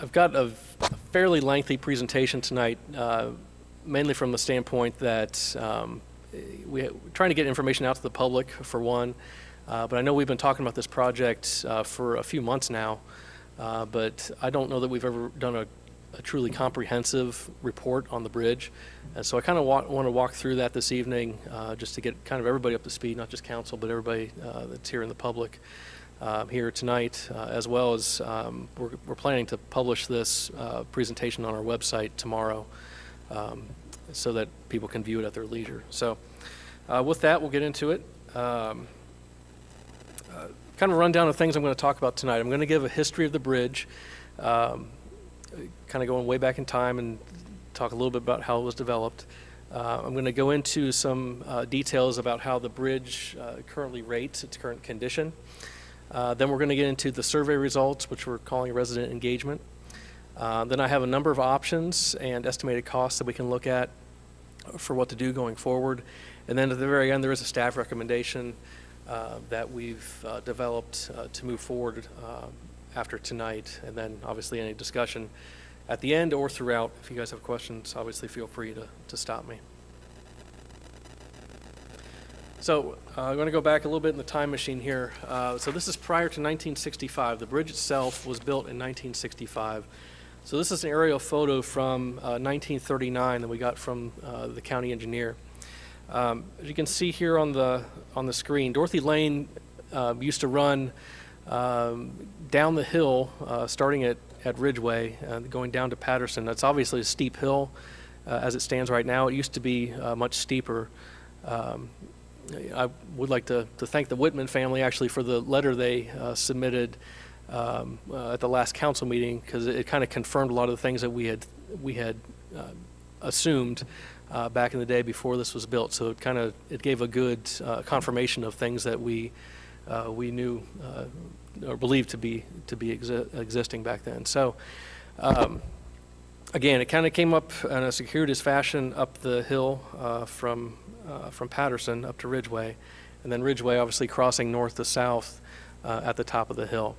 I've got a fairly lengthy presentation tonight, mainly from the standpoint that we're trying to get information out to the public, for one, but I know we've been talking about this project for a few months now, but I don't know that we've ever done a truly comprehensive report on the bridge. And so I kind of want to walk through that this evening, just to get kind of everybody up to speed, not just council, but everybody that's here in the public here tonight, as well as we're planning to publish this presentation on our website tomorrow, so that people can view it at their leisure. So with that, we'll get into it. Kind of a rundown of things I'm going to talk about tonight. I'm going to give a history of the bridge, kind of going way back in time, and talk a little bit about how it was developed. I'm going to go into some details about how the bridge currently rates its current condition. Then we're going to get into the survey results, which we're calling resident engagement. Then I have a number of options and estimated costs that we can look at for what to do going forward. And then at the very end, there is a staff recommendation that we've developed to move forward after tonight. And then obviously any discussion at the end or throughout. If you guys have questions, obviously feel free to stop me. So I'm going to go back a little bit in the time machine here. So this is prior to 1965. The bridge itself was built in 1965. So this is an aerial photo from 1939 that we got from the county engineer. As you can see here on the screen, Dorothy Lane used to run down the hill, starting at Ridgeway, going down to Patterson. That's obviously a steep hill as it stands right now. It used to be much steeper. I would like to thank the Whitman family actually for the letter they submitted at the last council meeting, because it kind of confirmed a lot of the things that we had assumed back in the day before this was built. So it gave a good confirmation of things that we knew or believed to be existing back then. So again, it kind of came up in a circuitous fashion up the hill from Patterson up to Ridgeway, and then Ridgeway obviously crossing north to south at the top of the hill.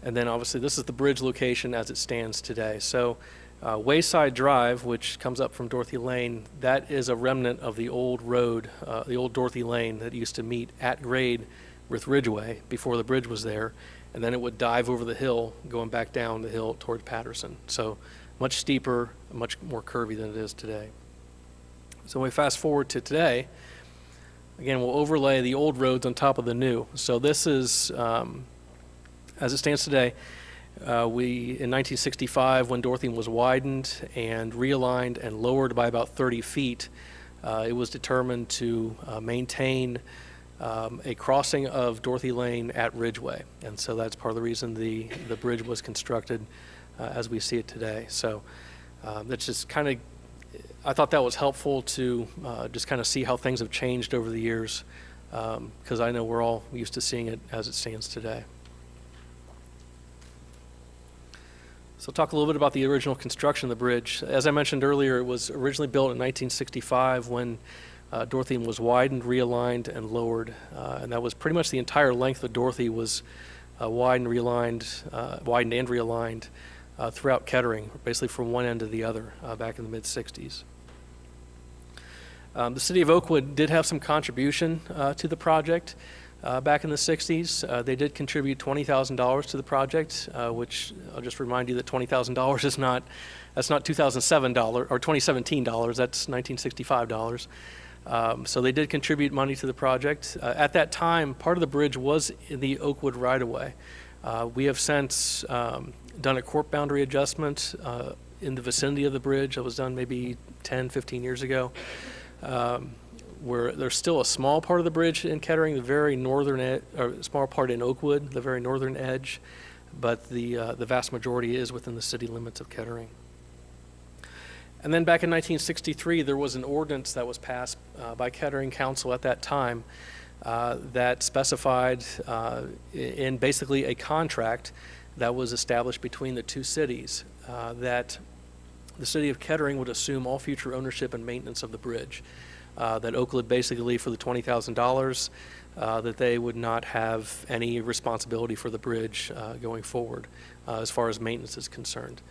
And then obviously this is the bridge location as it stands today. So Wayside Drive, which comes up from Dorothy Lane, that is a remnant of the old road, the old Dorothy Lane that used to meet at grade with Ridgeway before the bridge was there, and then it would dive over the hill going back down the hill toward Patterson. So much steeper, much more curvy than it is today. So when we fast forward to today, again, we'll overlay the old roads on top of the new. So this is, as it stands today, in 1965, when Dorothy was widened and realigned and lowered by about 30 feet, it was determined to maintain a crossing of Dorothy Lane at Ridgeway. And so that's part of the reason the bridge was constructed as we see it today. So that's just kind of, I thought that was helpful to just kind of see how things have changed over the years, because I know we're all used to seeing it as it stands today. So I'll talk a little bit about the original construction of the bridge. As I mentioned earlier, it was originally built in 1965 when Dorothy was widened, realigned, and lowered. And that was pretty much the entire length of Dorothy was widened and realigned throughout Kettering, basically from one end to the other back in the mid-60s. The city of Oakwood did have some contribution to the project back in the 60s. They did contribute $20,000 to the project, which I'll just remind you that $20,000 is that's not 2007 dollars or 2017 dollars, that's 1965 dollars. So they did contribute money to the project. At that time, part of the bridge was in the Oakwood right-of-way. We have since done a court boundary adjustment in the vicinity of the bridge. That was done maybe 10, 15 years ago. Where there's still a small part of the bridge in Kettering, the very northern or small part in Oakwood, the very northern edge, but the vast majority is within the city limits of Kettering. And then back in 1963, there was an ordinance that was passed by Kettering Council at that time that specified in basically a contract that was established between the two cities that the city of Kettering would assume all future ownership and maintenance of the bridge. that Oakwood basically for the $20,000 that they would not have any responsibility for the bridge going forward as far as maintenance is concerned.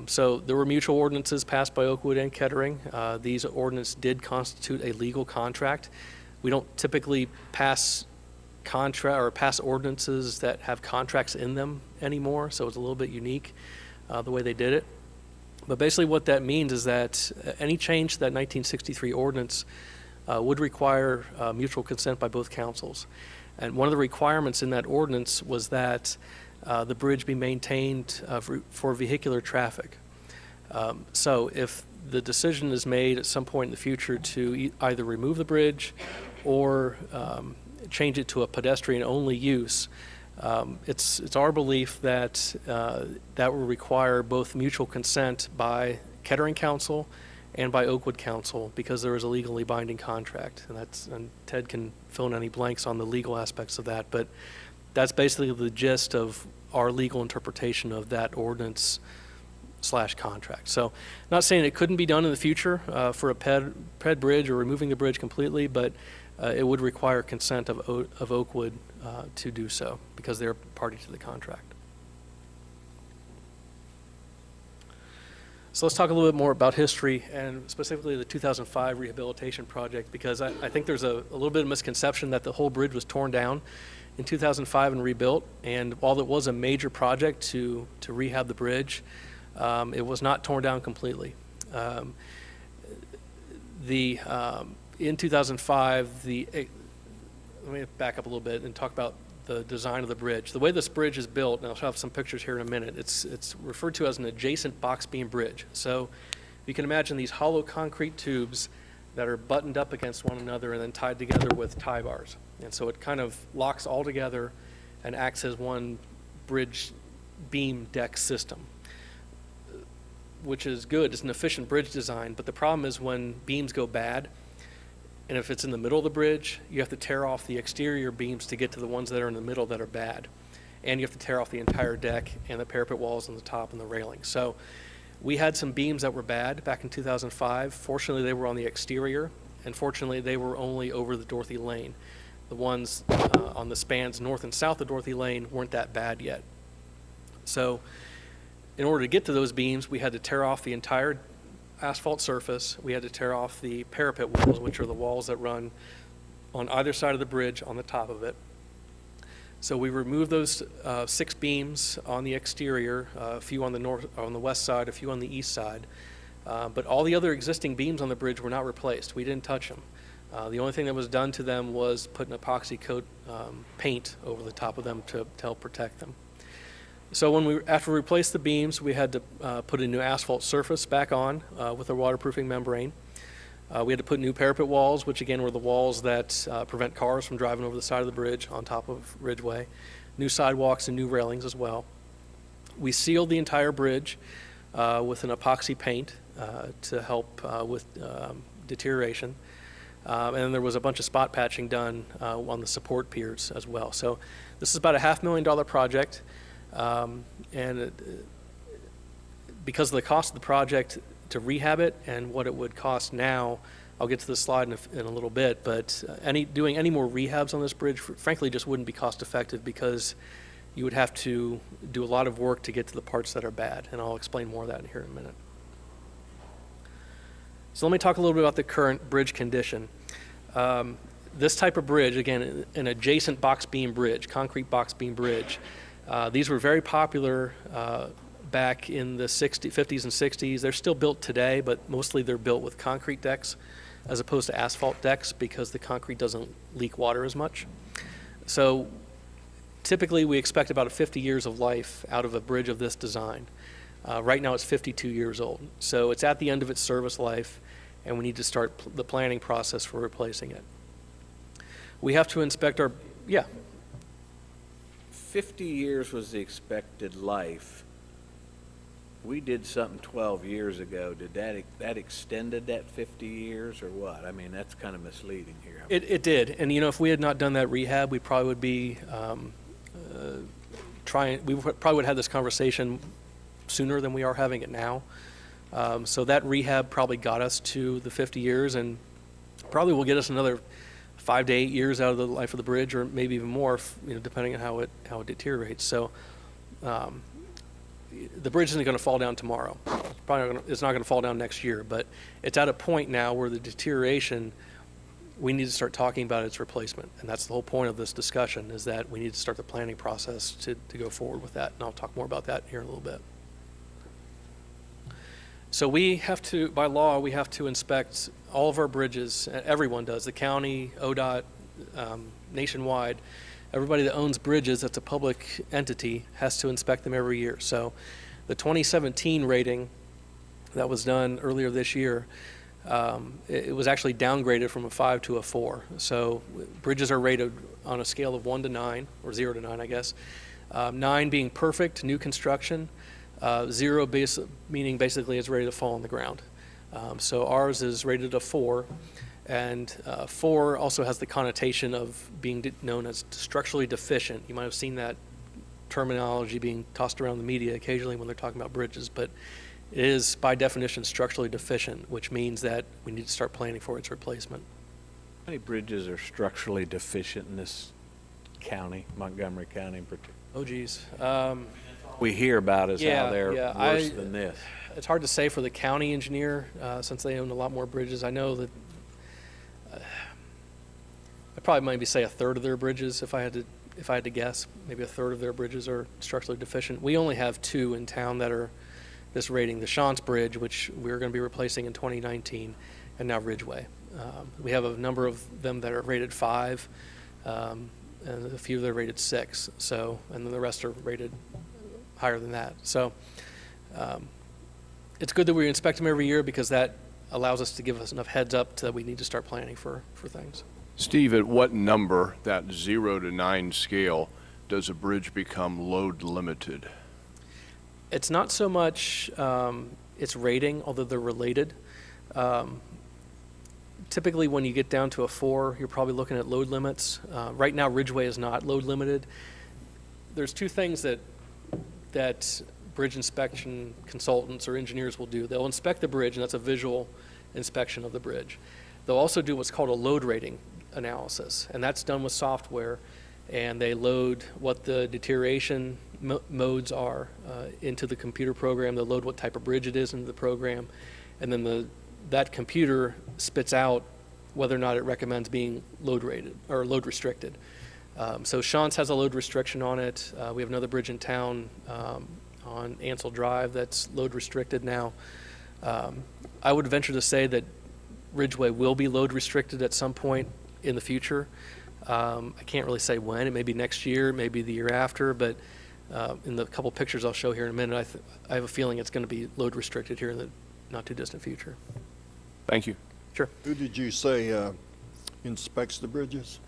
So there were mutual ordinances passed by Oakwood and Kettering. These ordinances did constitute a legal contract. We don't typically pass ordinances that have contracts in them anymore, so it's a little bit unique the way they did it. But basically what that means is that any change to that 1963 ordinance would require mutual consent by both councils. And one of the requirements in that ordinance was that the bridge be maintained for vehicular traffic. So if the decision is made at some point in the future to either remove the bridge or change it to a pedestrian-only use, it's our belief that that will require both mutual consent by Kettering Council and by Oakwood Council, because there is a legally binding contract, and Ted can fill in any blanks on the legal aspects of that, but that's basically the gist of our legal interpretation of that ordinance / contract. So, not saying it couldn't be done in the future for a ped bridge or removing the bridge completely, but it would require consent of Oakwood to do so, because they're party to the contract. So let's talk a little bit more about history, and specifically the 2005 rehabilitation project, because I think there's a little bit of misconception that the whole bridge was torn down in 2005 and rebuilt. And while it was a major project to rehab the bridge, it was not torn down completely. In 2005, let me back up a little bit and talk about the design of the bridge. The way this bridge is built, and I'll have some pictures here in a minute, it's referred to as an adjacent box beam bridge. So you can imagine these hollow concrete tubes that are buttoned up against one another and then tied together with tie bars. And so it kind of locks all together and acts as one bridge beam deck system, which is good. It's an efficient bridge design, but the problem is when beams go bad, and if it's in the middle of the bridge, you have to tear off the exterior beams to get to the ones that are in the middle that are bad. And you have to tear off the entire deck and the parapet walls on the top and the railing. So we had some beams that were bad back in 2005. Fortunately, they were on the exterior, and fortunately, they were only over the Dorothy Lane. The ones on the spans north and south of Dorothy Lane weren't that bad yet. So in order to get to those beams, we had to tear off the entire asphalt surface. We had to tear off the parapet walls, which are the walls that run on either side of the bridge on the top of it. So we removed those 6 beams on the exterior, a few on the west side, a few on the east side. But all the other existing beams on the bridge were not replaced. We didn't touch them. The only thing that was done to them was put an epoxy coat paint over the top of them to help protect them. So after we replaced the beams, we had to put a new asphalt surface back on with a waterproofing membrane. We had to put new parapet walls, which again were the walls that prevent cars from driving over the side of the bridge on top of Ridgeway. New sidewalks and new railings as well. We sealed the entire bridge with an epoxy paint to help with deterioration. And then there was a bunch of spot patching done on the support piers as well. So this is about a $500,000 project. Because of the cost of the project to rehab it and what it would cost now, I'll get to the slide in a little bit, but doing any more rehabs on this bridge, frankly, just wouldn't be cost effective, because you would have to do a lot of work to get to the parts that are bad, and I'll explain more of that here in a minute. So let me talk a little bit about the current bridge condition. This type of bridge, again, an adjacent box beam bridge, concrete box beam bridge, these were very popular back in the 50s and 60s. They're still built today, but mostly they're built with concrete decks as opposed to asphalt decks, because the concrete doesn't leak water as much. So typically we expect about 50 years of life out of a bridge of this design. Right now it's 52 years old. So it's at the end of its service life, and we need to start the planning process for replacing it. We have to inspect our, 50 years was the expected life. We did something 12 years ago. Did that extended that 50 years or what? I mean, that's kind of misleading here. It did. And if we had not done that rehab, we probably would be we probably would have this conversation sooner than we are having it now. So that rehab probably got us to the 50 years, and probably will get us another 5 to 8 years out of the life of the bridge, or maybe even more, depending on how it deteriorates. So the bridge isn't going to fall down tomorrow. It's not going to fall down next year, but it's at a point now where the deterioration, we need to start talking about its replacement. And that's the whole point of this discussion, is that we need to start the planning process to go forward with that. And I'll talk more about that here in a little bit. So we have to, by law, we have to inspect all of our bridges. Everyone does, the county, ODOT, nationwide. Everybody that owns bridges, that's a public entity, has to inspect them every year. So the 2017 rating that was done earlier this year, it was actually downgraded from a 5 to a 4. So bridges are rated on a scale of 1 to 9, or 0 to 9, I guess. 9 being perfect, new construction. 0 meaning basically it's ready to fall on the ground. So ours is rated a 4, and 4 also has the connotation of being known as structurally deficient. You might have seen that terminology being tossed around the media occasionally when they're talking about bridges, but it is by definition structurally deficient, which means that we need to start planning for its replacement. How many bridges are structurally deficient in this county, Montgomery County in particular? Oh, geez. We hear about is Yeah, how they're yeah, worse than this. It's hard to say for the county engineer, since they own a lot more bridges. I know that I'd probably maybe say a third of their bridges, if I had to guess. Maybe a third of their bridges are structurally deficient. We only have 2 in town that are this rating: the Shantz Bridge, which we're going to be replacing in 2019, and now Ridgeway. We have a number of them that are rated 5, and a few that are rated 6. So, and then the rest are rated higher than that. So it's good that we inspect them every year, because that allows us to give us enough heads up that we need to start planning for things. Steve, at what number, that 0 to 9 scale, does a bridge become load limited? It's not so much its rating, although they're related. Typically, when you get down to a 4, you're probably looking at load limits. Right now, Ridgeway is not load limited. There's 2 things that bridge inspection consultants or engineers will do. They'll inspect the bridge, and that's a visual inspection of the bridge. They'll also do what's called a load rating analysis, and that's done with software, and they load what the deterioration modes are into the computer program. They'll load what type of bridge it is into the program, and then that computer spits out whether or not it recommends being load rated or load restricted. So Shantz has a load restriction on it. We have another bridge in town on Ansel Drive that's load restricted now. I would venture to say that Ridgeway will be load restricted at some point in the future. I can't really say when. It may be next year, maybe the year after, but in the couple pictures I'll show here in a minute, I have a feeling it's going to be load restricted here in the not too distant future. Thank you. Sure. Who did you say inspects the bridges?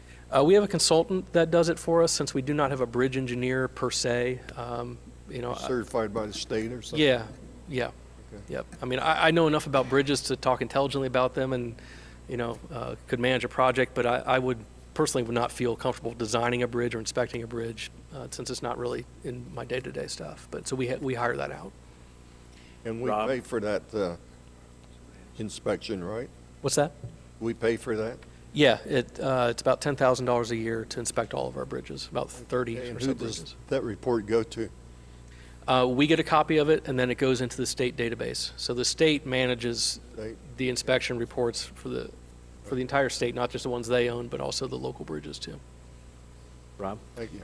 We have a consultant that does it for us, since we do not have a bridge engineer per se. Certified by the state or something? Yeah. Okay. Yep. I mean, I know enough about bridges to talk intelligently about them, and could manage a project, but I would not feel comfortable designing a bridge or inspecting a bridge, since it's not really in my day-to-day stuff. But so we hire that out. And we Rob? pay for that inspection, right? What's that? We pay for that? Yeah, it's about $10,000 a year to inspect all of our bridges, about 30 And or who so does bridges. that report go to? We get a copy of it, and then it goes into the state database. So the state manages State? the inspection reports for the entire state, not just the ones they own, but also the local bridges too. Rob? Thank you.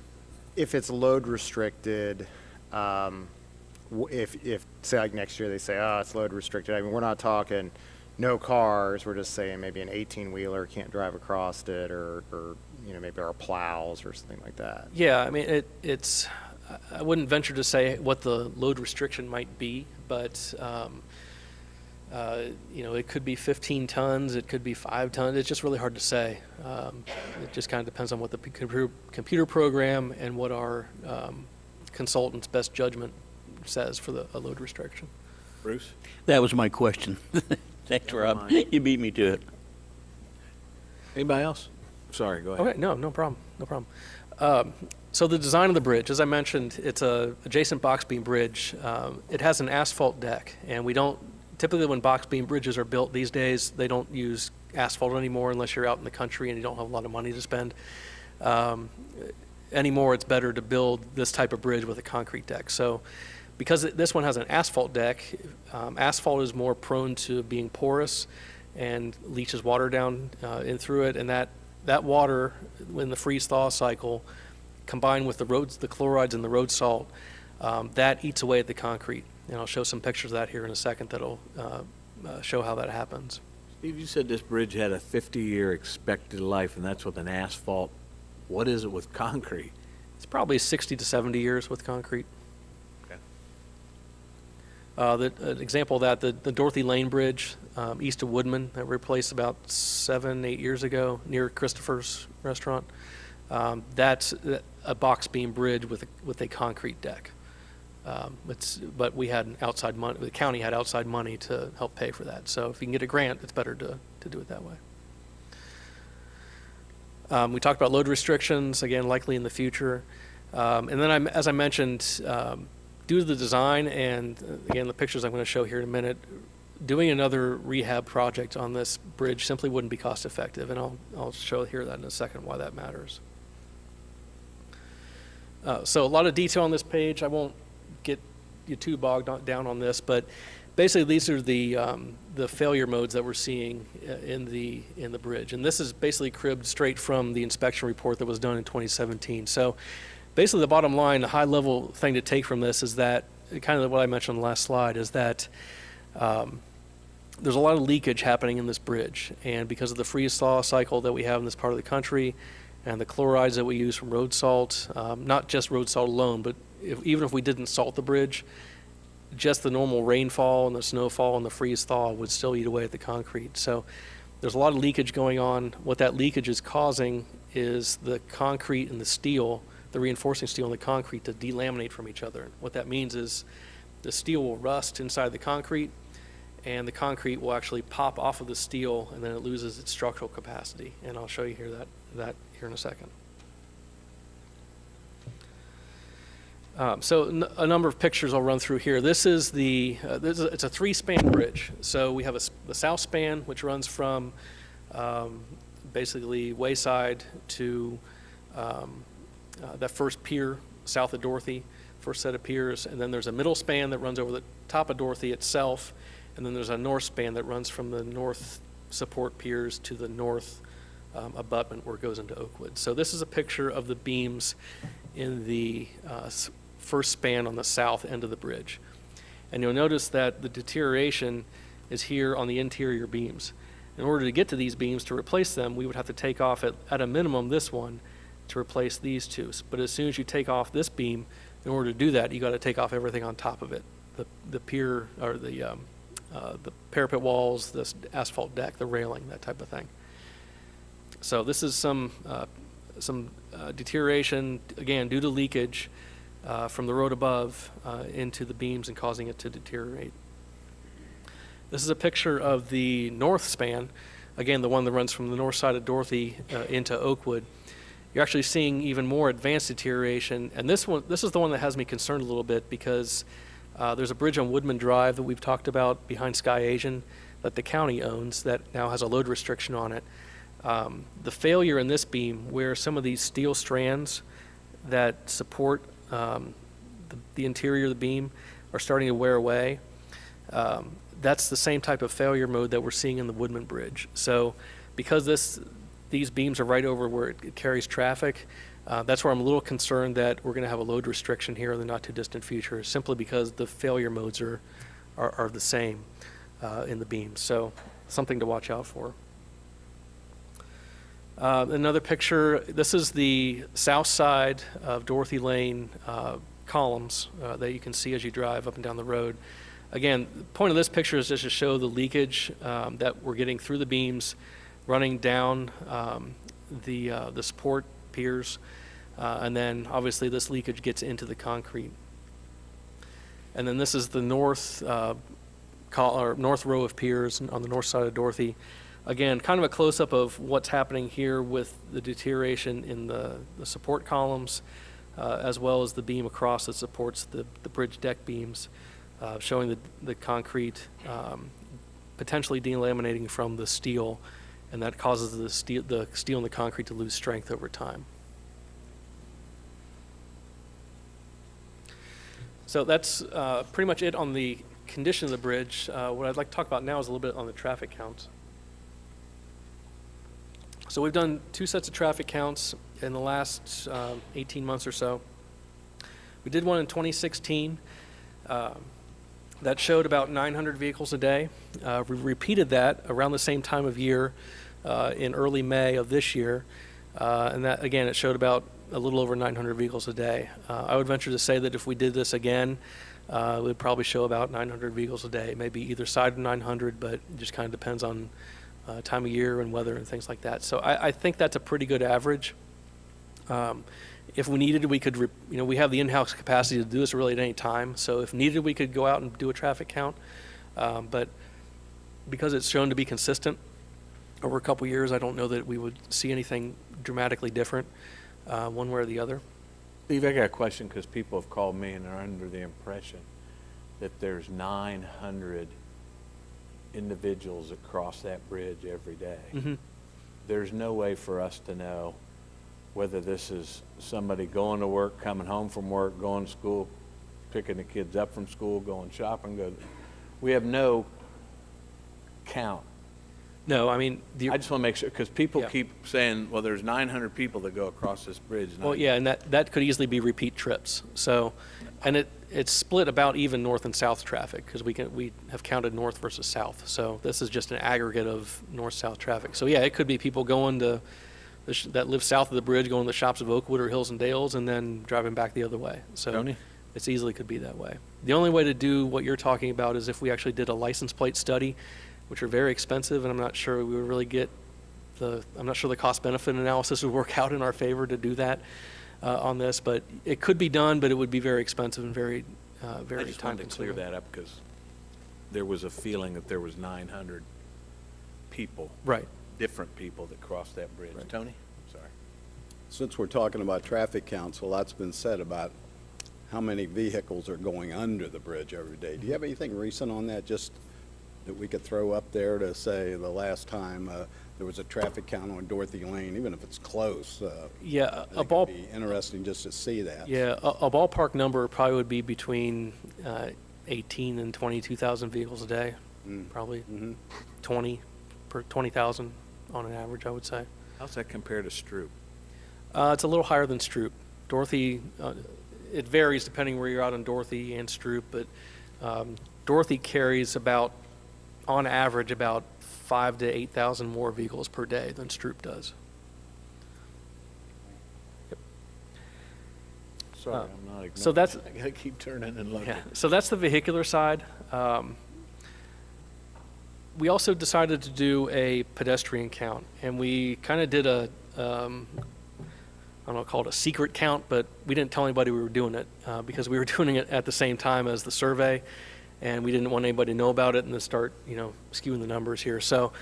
If it's load restricted, if say like next year they say, oh, it's load restricted, I mean, we're not talking no cars, we're just saying maybe an 18-wheeler can't drive across it, or maybe our plows or something like that. Yeah, I mean, it's, I wouldn't venture to say what the load restriction might be, but, it could be 15 tons, it could be 5 tons. It's just really hard to say. It just kind of depends on what the computer program and what our consultant's best judgment says for a load restriction. Bruce? That was my question. Thanks, Never Rob. mind. You beat me to it. Anybody else? Sorry, go ahead. Okay, no problem. So the design of the bridge, as I mentioned, it's a adjacent box beam bridge. It has an asphalt deck, and we don't Typically, when box beam bridges are built these days, they don't use asphalt anymore unless you're out in the country and you don't have a lot of money to spend. Anymore, it's better to build this type of bridge with a concrete deck. So because this one has an asphalt deck, asphalt is more prone to being porous and leaches water down in through it, and that water, in the freeze-thaw cycle, combined with the chlorides and the road salt, that eats away at the concrete. And I'll show some pictures of that here in a second that'll show how that happens. Steve, you said this bridge had a 50-year expected life, and that's with an asphalt. What is it with concrete? It's probably 60 to 70 years with concrete. Okay. An example of that, the Dorothy Lane Bridge east of Woodman that we replaced about 7-8 years ago near Christopher's restaurant. That's a box beam bridge with a concrete deck. But we had outside money. The county had outside money to help pay for that. So if you can get a grant, it's better to do it that way. We talked about load restrictions, again, likely in the future. And then as I mentioned, due to the design and, again, the pictures I'm going to show here in a minute, doing another rehab project on this bridge simply wouldn't be cost effective. And I'll show here that in a second why that matters. So a lot of detail on this page. I won't get you too bogged down on this, but basically these are the failure modes that we're seeing in the bridge, and this is basically cribbed straight from the inspection report that was done in 2017. So basically the bottom line, the high level thing to take from this is that, kind of what I mentioned on the last slide, is that there's a lot of leakage happening in this bridge, and because of the freeze-thaw cycle that we have in this part of the country and the chlorides that we use from road salt, not just road salt alone, but even if we didn't salt the bridge, just the normal rainfall and the snowfall and the freeze-thaw would still eat away at the concrete. So there's a lot of leakage going on. What that leakage is causing is the concrete and the steel, the reinforcing steel and the concrete, to delaminate from each other. What that means is the steel will rust inside the concrete, and the concrete will actually pop off of the steel, and then it loses its structural capacity. And I'll show you here that here in a second. So a number of pictures I'll run through here. This is it's a 3-span bridge. So we have the south span, which runs from basically Wayside to that first pier south of Dorothy, first set of piers, and then there's a middle span that runs over the top of Dorothy itself, and then there's a north span that runs from the north support piers to the north abutment where it goes into Oakwood. So this is a picture of the beams in the first span on the south end of the bridge. And you'll notice that the deterioration is here on the interior beams. In order to get to these beams to replace them, we would have to take off at a minimum this one to replace these two. But as soon as you take off this beam, in order to do that, you got to take off everything on top of it. The pier, or the parapet walls, this asphalt deck, the railing, that type of thing. So this is some deterioration, again, due to leakage from the road above into the beams and causing it to deteriorate. This is a picture of the north span, again, the one that runs from the north side of Dorothy into Oakwood. You're actually seeing even more advanced deterioration, and this is the one that has me concerned a little bit, because there's a bridge on Woodman Drive that we've talked about behind Sky Asian that the county owns that now has a load restriction on it. The failure in this beam, where some of these steel strands that support the interior of the beam are starting to wear away, that's the same type of failure mode that we're seeing in the Woodman Bridge. So because these beams are right over where it carries traffic, that's where I'm a little concerned that we're going to have a load restriction here in the not too distant future, simply because the failure modes are the same in the beams. So something to watch out for. Another picture, this is the south side of Dorothy Lane columns that you can see as you drive up and down the road. Again, the point of this picture is just to show the leakage that we're getting through the beams, running down the support piers, and then obviously this leakage gets into the concrete. And then this is the north row of piers on the north side of Dorothy. Again, kind of a close-up of what's happening here with the deterioration in the support columns, as well as the beam across that supports the bridge deck beams. showing the concrete potentially delaminating from the steel, and that causes the steel and the concrete to lose strength over time. So that's pretty much it on the condition of the bridge. What I'd like to talk about now is a little bit on the traffic counts. So we've done 2 sets of traffic counts in the last 18 months or so. We did one in 2016 that showed about 900 vehicles a day. We repeated that around the same time of year in early May of this year, and that again it showed about a little over 900 vehicles a day. I would venture to say that if we did this again, it would probably show about 900 vehicles a day, maybe either side of 900, but it just kind of depends on time of year and weather and things like that. So I think that's a pretty good average. If we needed, we could, we have the in-house capacity to do this really at any time. So if needed, we could go out and do a traffic count. But because it's shown to be consistent over a couple years, I don't know that we would see anything dramatically different one way or the other. Steve, I got a question because people have called me and are under the impression that there's 900 individuals that cross that bridge every day. Mm-hmm. There's no way for us to know whether this is somebody going to work, coming home from work, going to school, picking the kids up from school, going shopping. We have no count. No, I mean, I just want to make sure, because people Yeah. keep saying, well, there's 900 people that go across this bridge. well, yeah, and that could easily be repeat trips. So, and it's split about even north and south traffic because we have counted north versus south. So this is just an aggregate of north-south traffic. So yeah, it could be people going to that live south of the bridge, going to the shops of Oakwood or Hills and Dales, and then driving back the other way. So Tony? it's easily could be that way. The only way to do what you're talking about is if we actually did a license plate study, which are very expensive, and I'm not sure we would really get I'm not sure the cost-benefit analysis would work out in our favor to do that on this, but it could be done, but it would be very expensive and very I just wanted to clear time-consuming. that up because there was a feeling that there was 900 people, Right. different people that crossed that bridge. Right. Tony? Sorry. Since we're talking about traffic counts, a lot's been said about how many vehicles are going under the bridge every day. Do you have anything recent on that, just that we could throw up there to say the last time there was a traffic count on Dorothy Lane, even if it's close? Yeah, I a think ball. it'd be interesting just to see that. Yeah, a ballpark number probably would be between 18 and 22,000 vehicles a day, probably Mhm. 20,000 on an average, I would say. How's that compare to Stroop? It's a little higher than Stroop. Dorothy, it varies depending where you're out on Dorothy and Stroop, but Dorothy carries on average, about 5,000 to 8,000 more vehicles per day than Stroop does. Sorry, I'm not ignoring. so that's- I gotta keep turning and looking. Yeah, so that's the vehicular side. We also decided to do a pedestrian count, and we kind of did I don't know, call it a secret count, but we didn't tell anybody we were doing it because we were doing it at the same time as the survey, and we didn't want anybody to know about it and to start, skewing the numbers here. So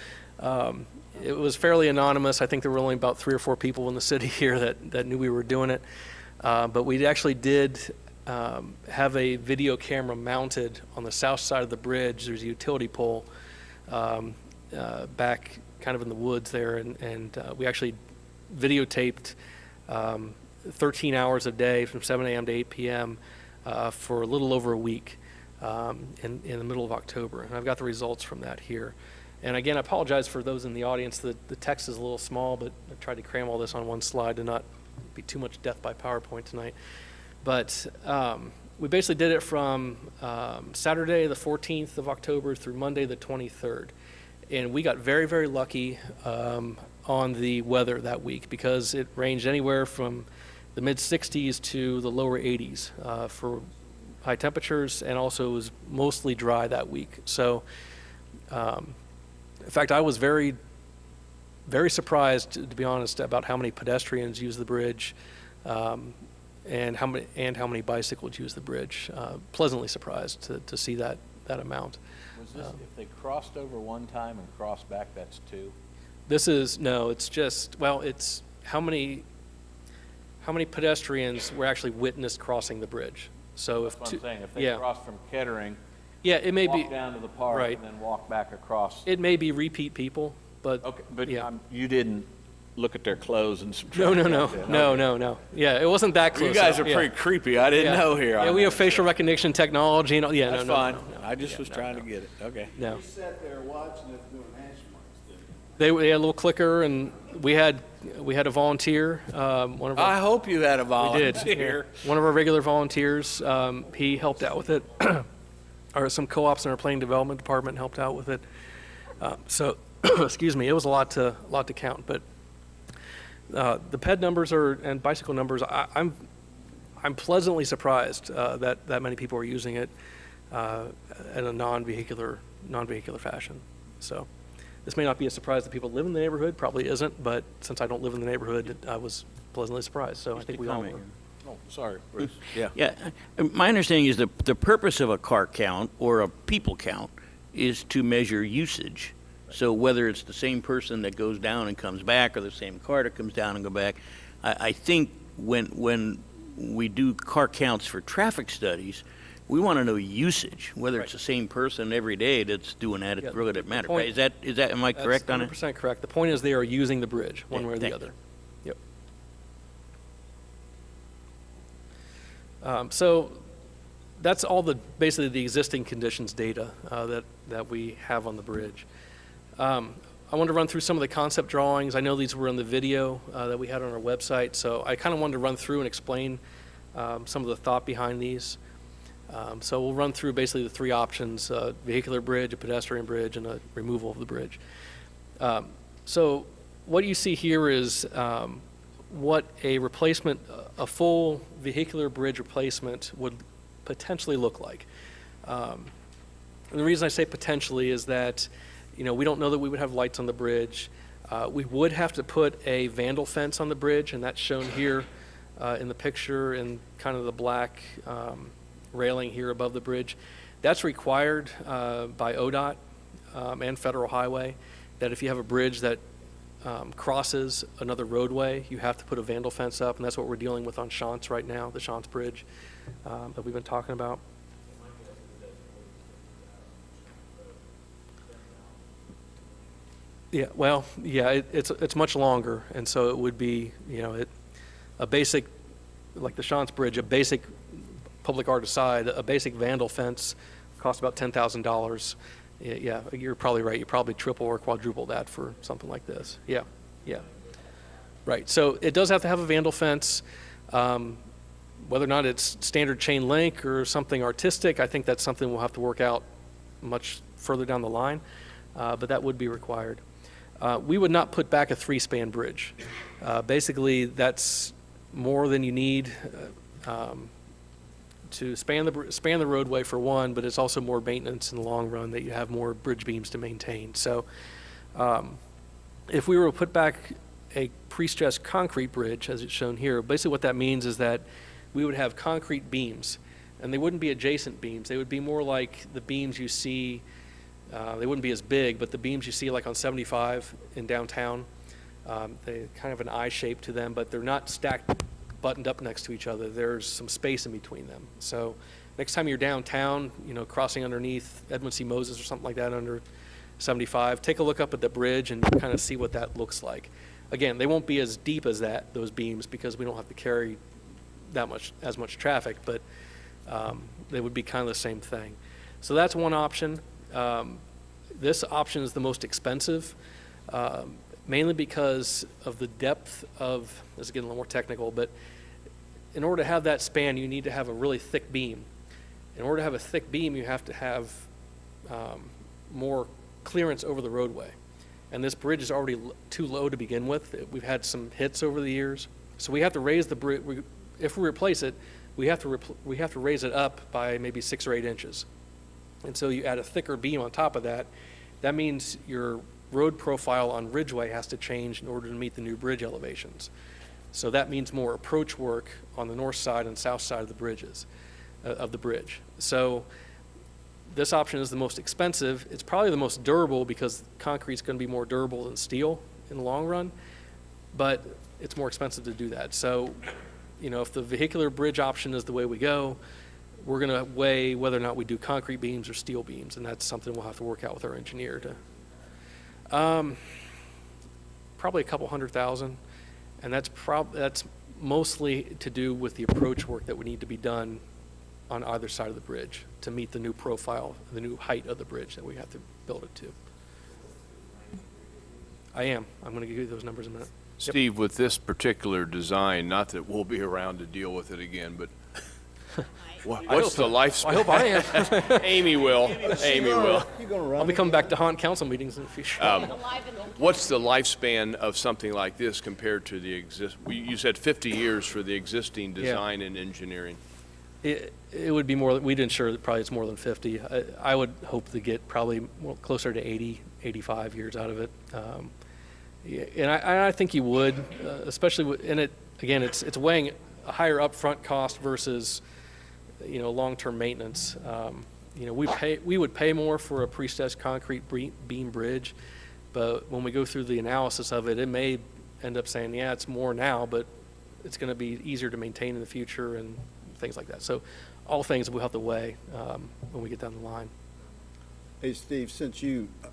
it was fairly anonymous. I think there were only about 3 or 4 people in the city here that knew we were doing it. But we actually did have a video camera mounted on the south side of the bridge. There's a utility pole back kind of in the woods there, and we actually videotaped 13 hours a day from 7 a.m. to 8 p.m. For a little over a week in the middle of October. And I've got the results from that here. And again, I apologize for those in the audience. The text is a little small, but I tried to cram all this on one slide to not be too much death by PowerPoint tonight. But we basically did it from Saturday the 14th of October through Monday the 23rd. And we got very, very lucky on the weather that week because it ranged anywhere from the mid-60s to the lower 80s for high temperatures, and also it was mostly dry that week. So, in fact, I was very, very surprised, to be honest, about how many pedestrians use the bridge, and how many bicycles use the bridge. Pleasantly surprised to see that amount. Was this, if they crossed over one time and crossed back, that's 2? It's just, it's how many pedestrians were actually witnessed crossing the bridge. So if That's what two, I'm saying, if they yeah, cross from Kettering, yeah, it may be, walk down to the park, right. and then walk back across. it may be repeat people, but Okay, but yeah. you didn't look at their clothes and No, subtract no, that no, then, no, okay. no, no. Yeah, it wasn't that close. You guys are yeah. pretty creepy, I didn't Yeah. know here. Yeah, on we have that, facial so recognition technology and all, yeah, That's no, no, fine, no, no. I just Yeah, was no, trying no. to get it, okay. No. You sat there watching us doing hash marks, didn't you? They had a little clicker, and we had a volunteer, one of our. I hope you had a We did. volunteer. Yeah. One of our regular volunteers, he helped out with it. Or some co-ops in our planning development department helped out with it. So, excuse me, it was a lot to count. But the ped numbers and bicycle numbers, I'm pleasantly surprised that many people are using it in a non-vehicular fashion. So. This may not be a surprise that people live in the neighborhood, probably isn't, but since I don't live in the neighborhood, I was pleasantly surprised, so I think we all were. Oh, sorry, Bruce, yeah. Yeah, my understanding is the purpose of a car count or a people count is to measure usage. So whether it's the same person that goes down and comes back or the same car that comes down and go back, I think when we do car counts for traffic studies, we want to know usage, whether it's the same person every day that's doing that, Yeah, it really doesn't matter. point- Is that, am I correct on it? That's 100% correct. The point is they are using the bridge, one Yeah, way or the thank other. Yep. So that's all basically the existing conditions data that we have on the bridge. I wanted to run through some of the concept drawings. I know these were in the video that we had on our website, so I kind of wanted to run through and explain some of the thought behind these. So we'll run through basically the three options: vehicular bridge, a pedestrian bridge, and a removal of the bridge. So what you see here is what a full vehicular bridge replacement would potentially look like. And the reason I say potentially is that, we don't know that we would have lights on the bridge. We would have to put a vandal fence on the bridge, and that's shown here in the picture in kind of the black railing here above the bridge. That's required by ODOT and Federal Highway, that if you have a bridge that crosses another roadway, you have to put a vandal fence up, and that's what we're dealing with on Shantz right now, the Shantz Bridge that we've been talking about. Yeah, well, yeah, it's much longer, and so it would be, a basic, like the Shantz Bridge, a basic public art aside, a basic vandal fence costs about $10,000. Yeah, you're probably right. You probably triple or quadruple that for something like this. Yeah, yeah. Right, so it does have to have a vandal fence. Whether or not it's standard chain link or something artistic, I think that's something we'll have to work out much further down the line, but that would be required. We would not put back a 3-span bridge. Basically, that's more than you need to span the roadway for one, but it's also more maintenance in the long run that you have more bridge beams to maintain. So if we were to put back a pre-stressed concrete bridge, as it's shown here, basically what that means is that we would have concrete beams, and they wouldn't be adjacent beams. They would be more like the beams you see, they wouldn't be as big, but the beams you see like on 75 in downtown, they kind of an I shape to them, but they're not stacked buttoned up next to each other. There's some space in between them. So next time you're downtown, crossing underneath Edmund C. Moses or something like that under 75, take a look up at the bridge and kind of see what that looks like. Again, they won't be as deep as those beams, because we don't have to carry as much traffic, but they would be kind of the same thing. So that's one option. This option is the most expensive, mainly because of the depth of, this is getting a little more technical, but in order to have that span, you need to have a really thick beam. In order to have a thick beam, you have to have more clearance over the roadway. And this bridge is already too low to begin with. We've had some hits over the years. So we have to raise the bridge. If we replace it, we have to raise it up by maybe 6 or 8 inches. And so you add a thicker beam on top of that. That means your road profile on Ridgeway has to change in order to meet the new bridge elevations. So that means more approach work on the north side and south side of the bridges, of the bridge. So this option is the most expensive. It's probably the most durable, because concrete is going to be more durable than steel in the long run, but it's more expensive to do that. So, if the vehicular bridge option is the way we go, we're going to weigh whether or not we do concrete beams or steel beams, and that's something we'll have to work out with our engineer to. Probably a couple $100,000, and that's mostly to do with the approach work that would need to be done on either side of the bridge to meet the new profile, the new height of the bridge that we have to build it to. I'm going to give you those numbers in a minute. Steve, with this particular design, not that we'll be around to deal with it again, but what's the lifespan? I hope I am. Amy will. Amy will. You gonna run? I'll be coming back to haunt council meetings in the future. What's the lifespan of something like this compared to the you said 50 years for the existing design and engineering. It would be more, we'd ensure that probably it's more than 50. I would hope to get probably closer to 80, 85 years out of it. Yeah, and I think you would, especially in it, again, it's weighing a higher upfront cost versus, long-term maintenance. We would pay more for a pre-stressed concrete beam bridge, but when we go through the analysis of it, it may end up saying, yeah, it's more now, but it's going to be easier to maintain in the future and things like that. So all things we'll have to weigh when we get down the line. Hey, Steve,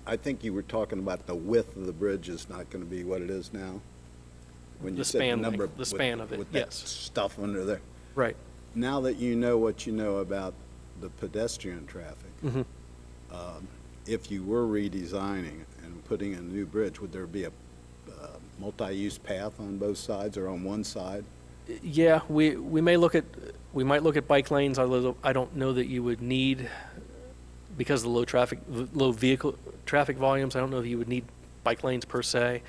I think you were talking about the width of the bridge is not going to be what it is now? When you The said span number length, the span of it, with that yes. stuff under there. Right. Now that you know what you know about the pedestrian traffic, Mhm. If you were redesigning and putting in a new bridge, would there be a multi-use path on both sides or on one side? Yeah, we might look at bike lanes, although I don't know that you would need, because of the low vehicle traffic volumes, I don't know that you would need bike lanes per se.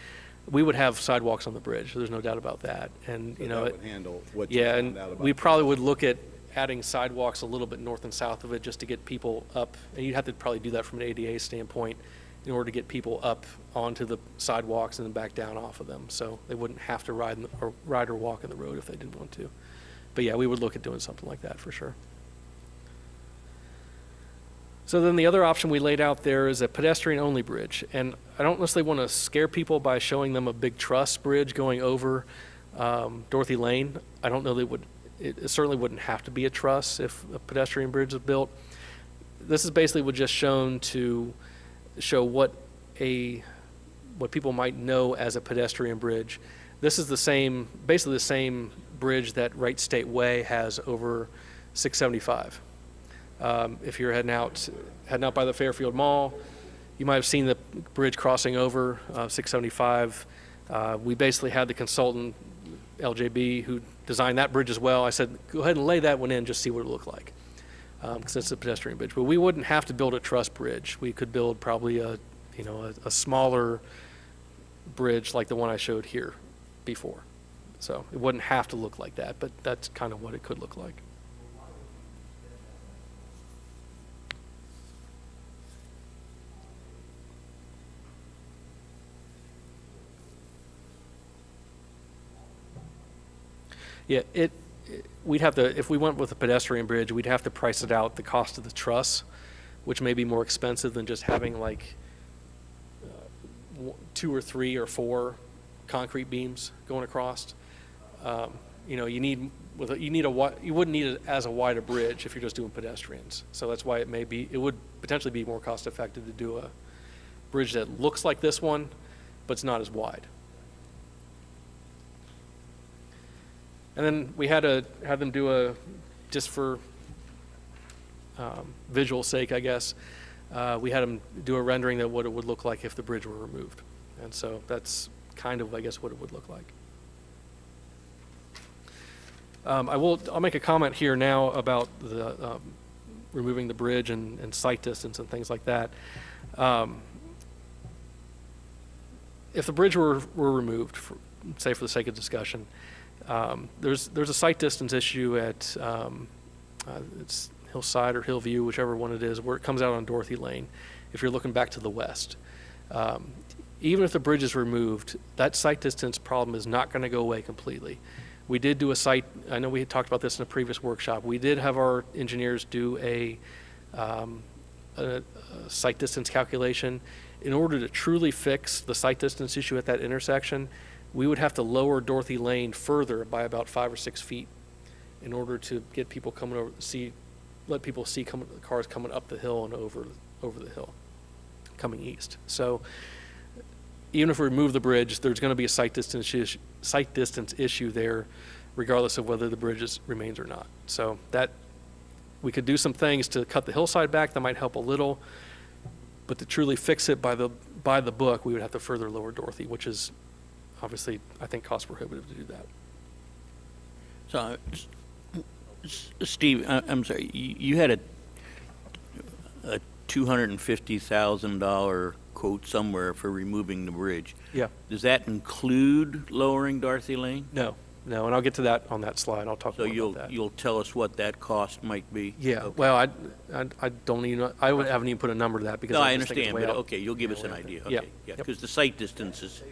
We would have sidewalks on the bridge, there's no doubt about that. And, So that would handle what you yeah, found and out about. we probably would look at adding sidewalks a little bit north and south of it just to get people up. And you'd have to probably do that from an ADA standpoint in order to get people up onto the sidewalks and then back down off of them. So they wouldn't have to ride or walk in the road if they didn't want to. But yeah, we would look at doing something like that for sure. So then the other option we laid out there is a pedestrian-only bridge. And I don't necessarily want to scare people by showing them a big truss bridge going over Dorothy Lane. I don't know that it certainly wouldn't have to be a truss if a pedestrian bridge is built. This is basically would just shown to show what people might know as a pedestrian bridge. This is basically the same bridge that Wright State Way has over 675. If you're heading out by the Fairfield Mall, you might have seen the bridge crossing over 675. We basically had the consultant, LJB, who designed that bridge as well. I said, go ahead and lay that one in, just see what it looked like, because it's a pedestrian bridge. But we wouldn't have to build a truss bridge. We could build probably a smaller bridge like the one I showed here before. So it wouldn't have to look like that, but that's kind of what it could look like. Yeah, we'd have to, if we went with a pedestrian bridge, we'd have to price it out the cost of the truss, which may be more expensive than just having like 2 or 3 or 4 concrete beams going across. You wouldn't need it as a wide a bridge if you're just doing pedestrians. So that's why it would potentially be more cost effective to do a bridge that looks like this one, but it's not as wide. And then we had them do just for visual sake, I guess, we had them do a rendering of what it would look like if the bridge were removed. And so that's kind of, I guess, what it would look like. I'll make a comment here now about the removing the bridge and sight distance and things like that. If the bridge were removed, say for the sake of discussion, there's a sight distance issue at it's Hillside or Hillview, whichever one it is, where it comes out on Dorothy Lane, if you're looking back to the west. Even if the bridge is removed, that sight distance problem is not going to go away completely. We did do I know we had talked about this in a previous workshop. We did have our engineers do a sight distance calculation. In order to truly fix the sight distance issue at that intersection, we would have to lower Dorothy Lane further by about 5 or 6 feet in order to get people coming over to see let people see cars coming up the hill and over the hill, coming east. So even if we remove the bridge, there's going to be a sight distance issue there, regardless of whether the bridge remains or not. So that we could do some things to cut the hillside back that might help a little, but to truly fix it by the book, we would have to further lower Dorothy, which is obviously, I think, cost prohibitive to do that. So, Steve, I'm sorry, you had a $250,000 quote somewhere for removing the bridge. Yeah. Does that include lowering Dorothy Lane? No, and I'll get to that on that slide. I'll talk So more about that. you'll tell us what that cost might be? Yeah, Okay. well, I don't even, haven't even put a number to that because No, I I just think it's understand, way but out. okay, you'll give us an idea. Yeah. Okay, yeah, Yep. because the sight distance is,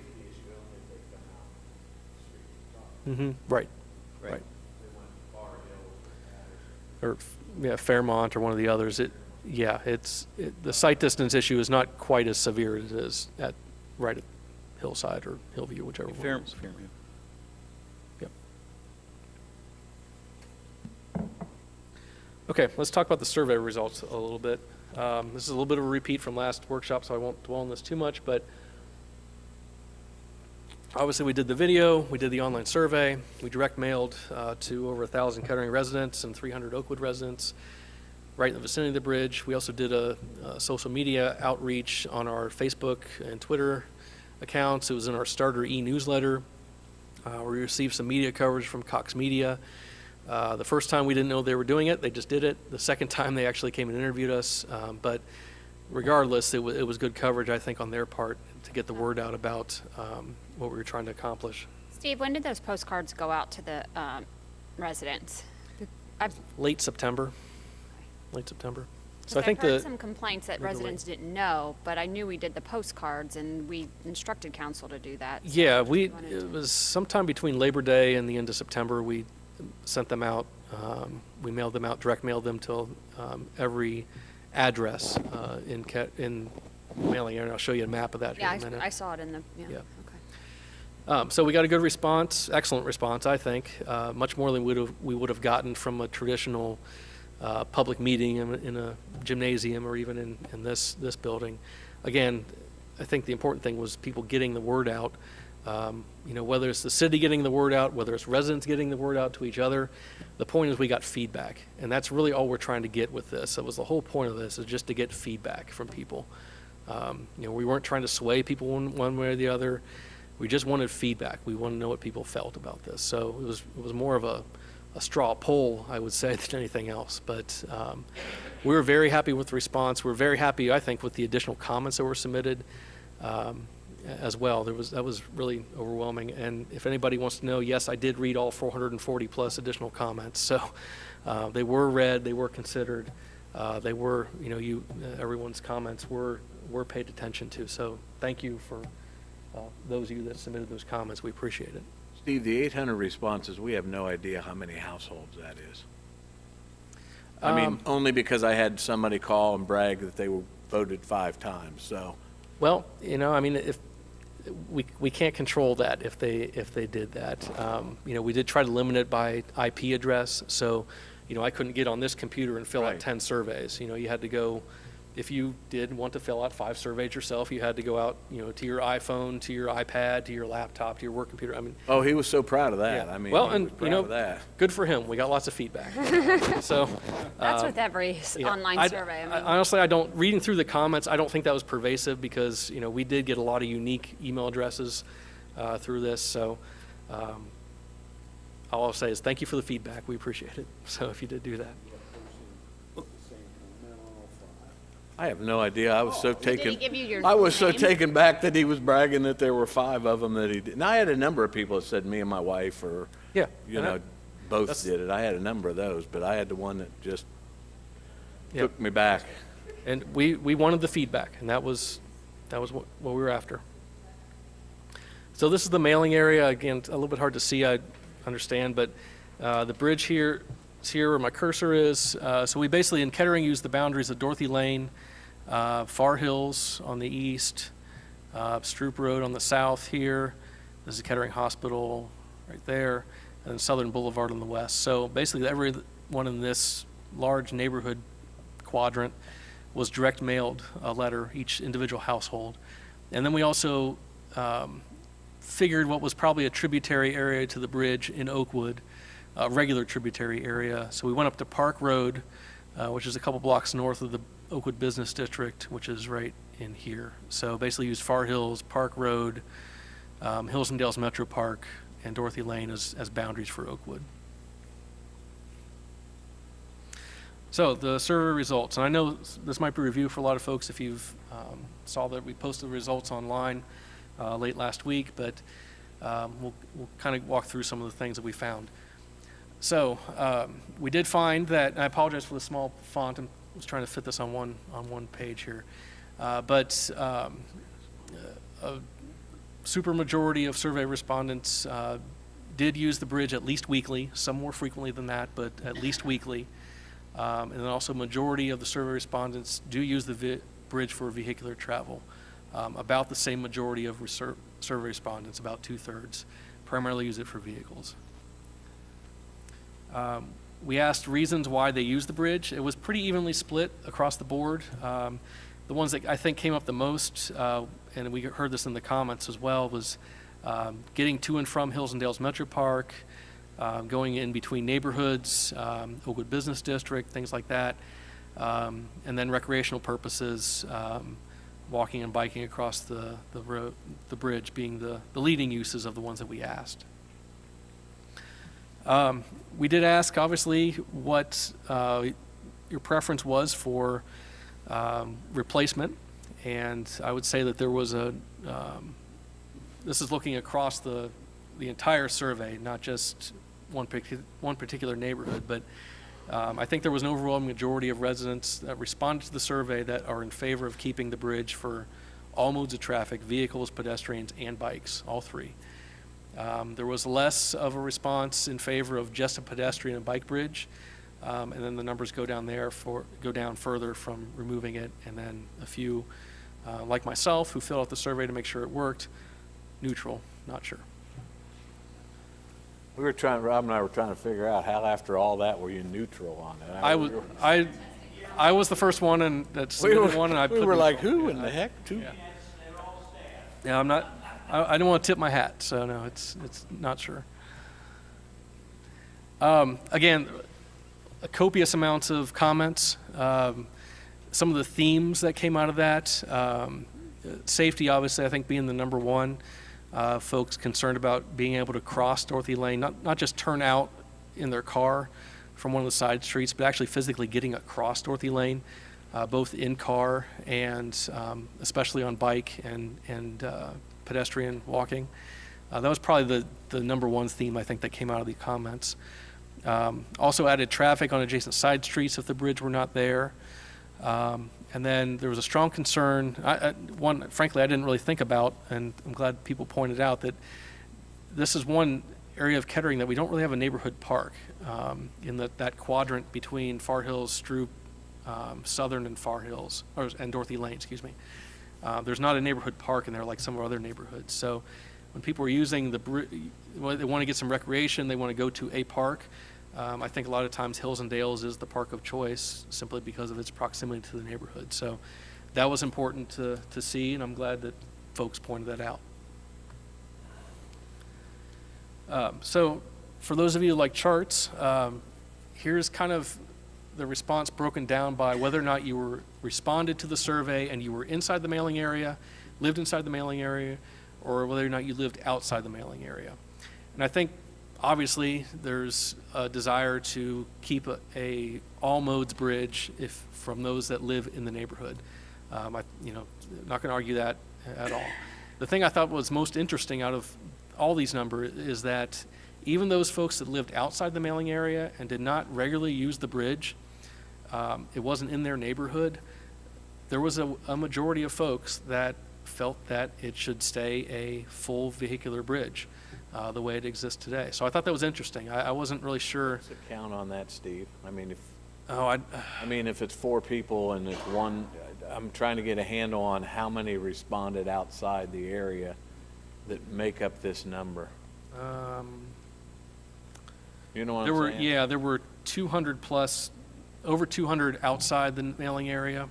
Right. right. Or, yeah, Fairmont or one of the others. The sight distance issue is not quite as severe as it is right at Hillside or Hillview, whichever one. Fair, it is. fair. Yep. Okay, let's talk about the survey results a little bit. This is a little bit of a repeat from last workshop, so I won't dwell on this too much, but obviously we did the video, we did the online survey, we direct mailed to over 1,000 Kettering residents and 300 Oakwood residents right in the vicinity of the bridge. We also did a social media outreach on our Facebook and Twitter accounts. It was in our starter e-newsletter. We received some media coverage from Cox Media. The first time we didn't know they were doing it, they just did it. The second time they actually came and interviewed us. But regardless, it was good coverage, I think, on their part to get the word out about what we were trying to accomplish. Steve, when did those postcards go out to the residents? Late September. So I think I've heard some complaints that maybe residents didn't know, but I knew we did the postcards and we instructed council to do that. so Yeah, I just wanted it to- was sometime between Labor Day and the end of September, we sent them out. We mailed them out, direct mailed them to every address in mailing area. I'll show you a map of that here Yeah, in a minute. I saw it in the, yeah, Yeah. okay. So we got a good response, excellent response, I think, much more than we would have gotten from a traditional public meeting in a gymnasium or even in this building. Again, I think the important thing was people getting the word out. Whether it's the city getting the word out, whether it's residents getting the word out to each other, the point is we got feedback, and that's really all we're trying to get with this. That was the whole point of this, is just to get feedback from people. We weren't trying to sway people one way or the other. We just wanted feedback. We wanted to know what people felt about this. So it was more of a straw poll, I would say, than anything else. But we were very happy with the response. We're very happy, I think, with the additional comments that were submitted as well. That was really overwhelming. And if anybody wants to know, yes, I did read all 440 plus additional comments. So they were read, they were considered, they were, everyone's comments were paid attention to. So thank you for those of you that submitted those comments. We appreciate it. Steve, the 800 responses, we have no idea how many households that is. I mean, only because I had somebody call and brag that they were voted 5 times, so. Well, if we can't control that if they did that. We did try to limit it by IP address, so I couldn't get on this computer and fill out Right. 10 surveys. You had to go. If you did want to fill out 5 surveys yourself, you had to go out, to your iPhone, to your iPad, to your laptop, to your work computer. I mean, Oh, he was so proud of that. yeah. I mean, Well, he and was proud of that. good for him. We got lots of feedback. So. That's with every Yeah. online survey. I mean, Honestly, reading through the comments, I don't think that was pervasive because, we did get a lot of unique email addresses through this. So all I'll say is thank you for the feedback. We appreciate it. So if you did do that. I have no idea. I was so Did he taken. give you your I was so name? taken back that he was bragging that there were 5 of them that he did. And I had a number of people that said me and my wife or, Yeah. and both that's- did it. I had a number of those, but I had the one that just Yeah. took me back. And we wanted the feedback, and that was what we were after. So this is the mailing area. Again, a little bit hard to see, I understand, but the bridge here is here where my cursor is. So we basically, in Kettering, use the boundaries of Dorothy Lane, Far Hills on the east, Stroop Road on the south here. This is Kettering Hospital right there, and Southern Boulevard on the west. So basically, everyone in this large neighborhood quadrant was direct mailed a letter, each individual household. And then we also figured what was probably a tributary area to the bridge in Oakwood, a regular tributary area. So we went up to Park Road, which is a couple blocks north of the Oakwood Business District, which is right in here. So basically used Far Hills, Park Road, Hills and Dales Metro Park, and Dorothy Lane as boundaries for Oakwood. So the survey results, and I know this might be a review for a lot of folks if you've saw that we posted the results online late last week, but we'll kind of walk through some of the things that we found. So we did find that, and I apologize for the small font, I was trying to fit this on one page here, but a super majority of survey respondents did use the bridge at least weekly, some more frequently than that, but at least weekly. And then also majority of the survey respondents do use the bridge for vehicular travel. About the same majority of survey respondents, about 2/3, primarily use it for vehicles. We asked reasons why they use the bridge. It was pretty evenly split across the board. The ones that I think came up the most, and we heard this in the comments as well, was getting to and from Hills and Dales Metro Park, going in between neighborhoods, Oakwood Business District, things like that, and then recreational purposes, walking and biking across the bridge being the leading uses of the ones that we asked. We did ask, obviously, what your preference was for replacement, and I would say that there was this is looking across the entire survey, not just one particular neighborhood, but I think there was an overwhelming majority of residents that responded to the survey that are in favor of keeping the bridge for all modes of traffic, vehicles, pedestrians, and bikes, all three. There was less of a response in favor of just a pedestrian and bike bridge, and then the numbers go down further from removing it, and then a few, like myself, who filled out the survey to make sure it worked, neutral, not sure. Rob and I were trying to figure out how after all that were you neutral on it. I was the first one, and that's We were, one, and I we put were the- like, who in the heck? Yeah, I'm not. I don't want to tip my hat, so no, it's not sure. Again, copious amounts of comments. Some of the themes that came out of that, safety, obviously, I think being the number one. Folks concerned about being able to cross Dorothy Lane, not just turn out in their car from one of the side streets, but actually physically getting across Dorothy Lane, both in car and especially on bike and pedestrian walking. That was probably the number one theme I think that came out of the comments. Also added traffic on adjacent side streets if the bridge were not there. And then there was a strong concern, one, frankly, I didn't really think about, and I'm glad people pointed out that this is one area of Kettering that we don't really have a neighborhood park in that quadrant between Far Hills, Stroop, Southern, and Far Hills, and Dorothy Lane, excuse me. There's not a neighborhood park in there like some of our other neighborhoods. So when people are using they want to get some recreation, they want to go to a park. I think a lot of times Hills and Dales is the park of choice simply because of its proximity to the neighborhood. So that was important to see, and I'm glad that folks pointed that out. So for those of you who like charts, here's kind of the response broken down by whether or not you were responded to the survey and you were inside the mailing area, lived inside the mailing area, or whether or not you lived outside the mailing area. And I think obviously there's a desire to keep a all modes bridge from those that live in the neighborhood. I'm not going to argue that at all. The thing I thought was most interesting out of all these numbers is that even those folks that lived outside the mailing area and did not regularly use the bridge, it wasn't in their neighborhood, there was a majority of folks that felt that it should stay a full vehicular bridge the way it exists today. So I thought that was interesting. I wasn't really sure. What's the count on that, Steve? I mean, if it's 4 people and it's one, I'm trying to get a handle on how many responded outside the area that make up this number. You know what I'm saying? There were 200 plus over 200 outside the mailing area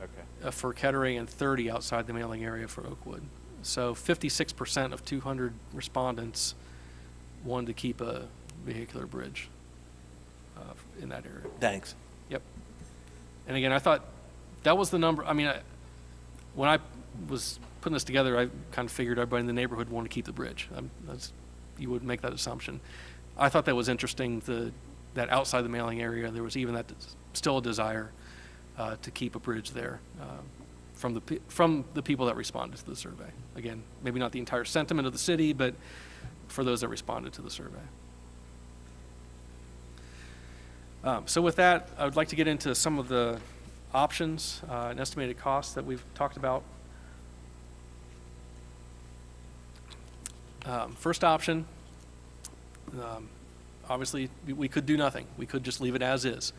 Okay. for Kettering and 30 outside the mailing area for Oakwood. So 56% of 200 respondents wanted to keep a vehicular bridge in that area. Thanks. Yep. And again, I thought that was the number. I mean, when I was putting this together, I kind of figured everybody in the neighborhood wanted to keep the bridge. You would make that assumption. I thought that was interesting, that outside the mailing area, there was even still a desire to keep a bridge there from the people that responded to the survey. Again, maybe not the entire sentiment of the city, but for those that responded to the survey. So with that, I would like to get into some of the options and estimated costs that we've talked about. First option, obviously, we could do nothing. We could just leave it as is.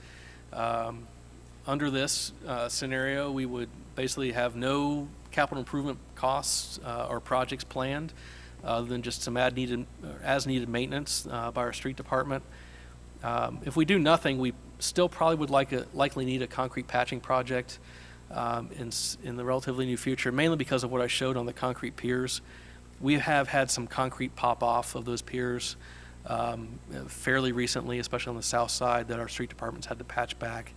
Under this scenario, we would basically have no capital improvement costs or projects planned, other than just some as-needed maintenance by our street department. If we do nothing, we still probably would likely need a concrete patching project in the relatively near future, mainly because of what I showed on the concrete piers. We have had some concrete pop off of those piers fairly recently, especially on the south side, that our street departments had to patch back.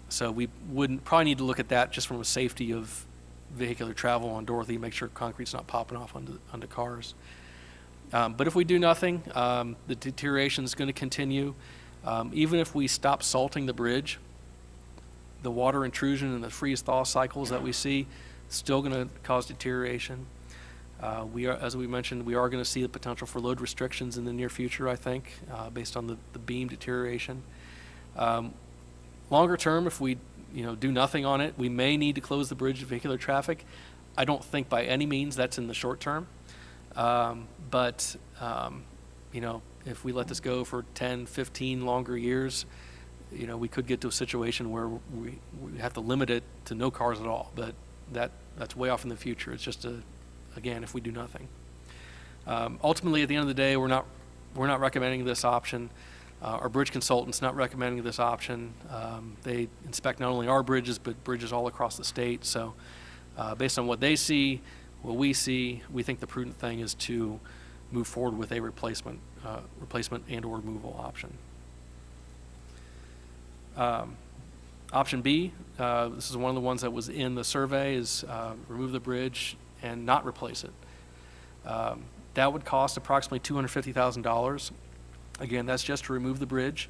So we wouldn't probably need to look at that just from a safety of vehicular travel on Dorothy, make sure concrete's not popping off onto cars. But if we do nothing, the deterioration is going to continue. Even if we stop salting the bridge, the water intrusion and the freeze-thaw cycles that we see still going to cause deterioration. As we mentioned, we are going to see the potential for load restrictions in the near future, I think, based on the beam deterioration. Longer term, if we do nothing on it, we may need to close the bridge to vehicular traffic. I don't think by any means that's in the short term. But if we let this go for 10, 15 longer years, we could get to a situation where we have to limit it to no cars at all. But that's way off in the future. It's just again, if we do nothing. Ultimately, at the end of the day, we're not recommending this option. Our bridge consultant's not recommending this option. They inspect not only our bridges, but bridges all across the state. So based on what they see, what we see, we think the prudent thing is to move forward with a replacement and or removal option. Option B, this is one of the ones that was in the survey, is remove the bridge and not replace it. That would cost approximately $250,000. Again, that's just to remove the bridge.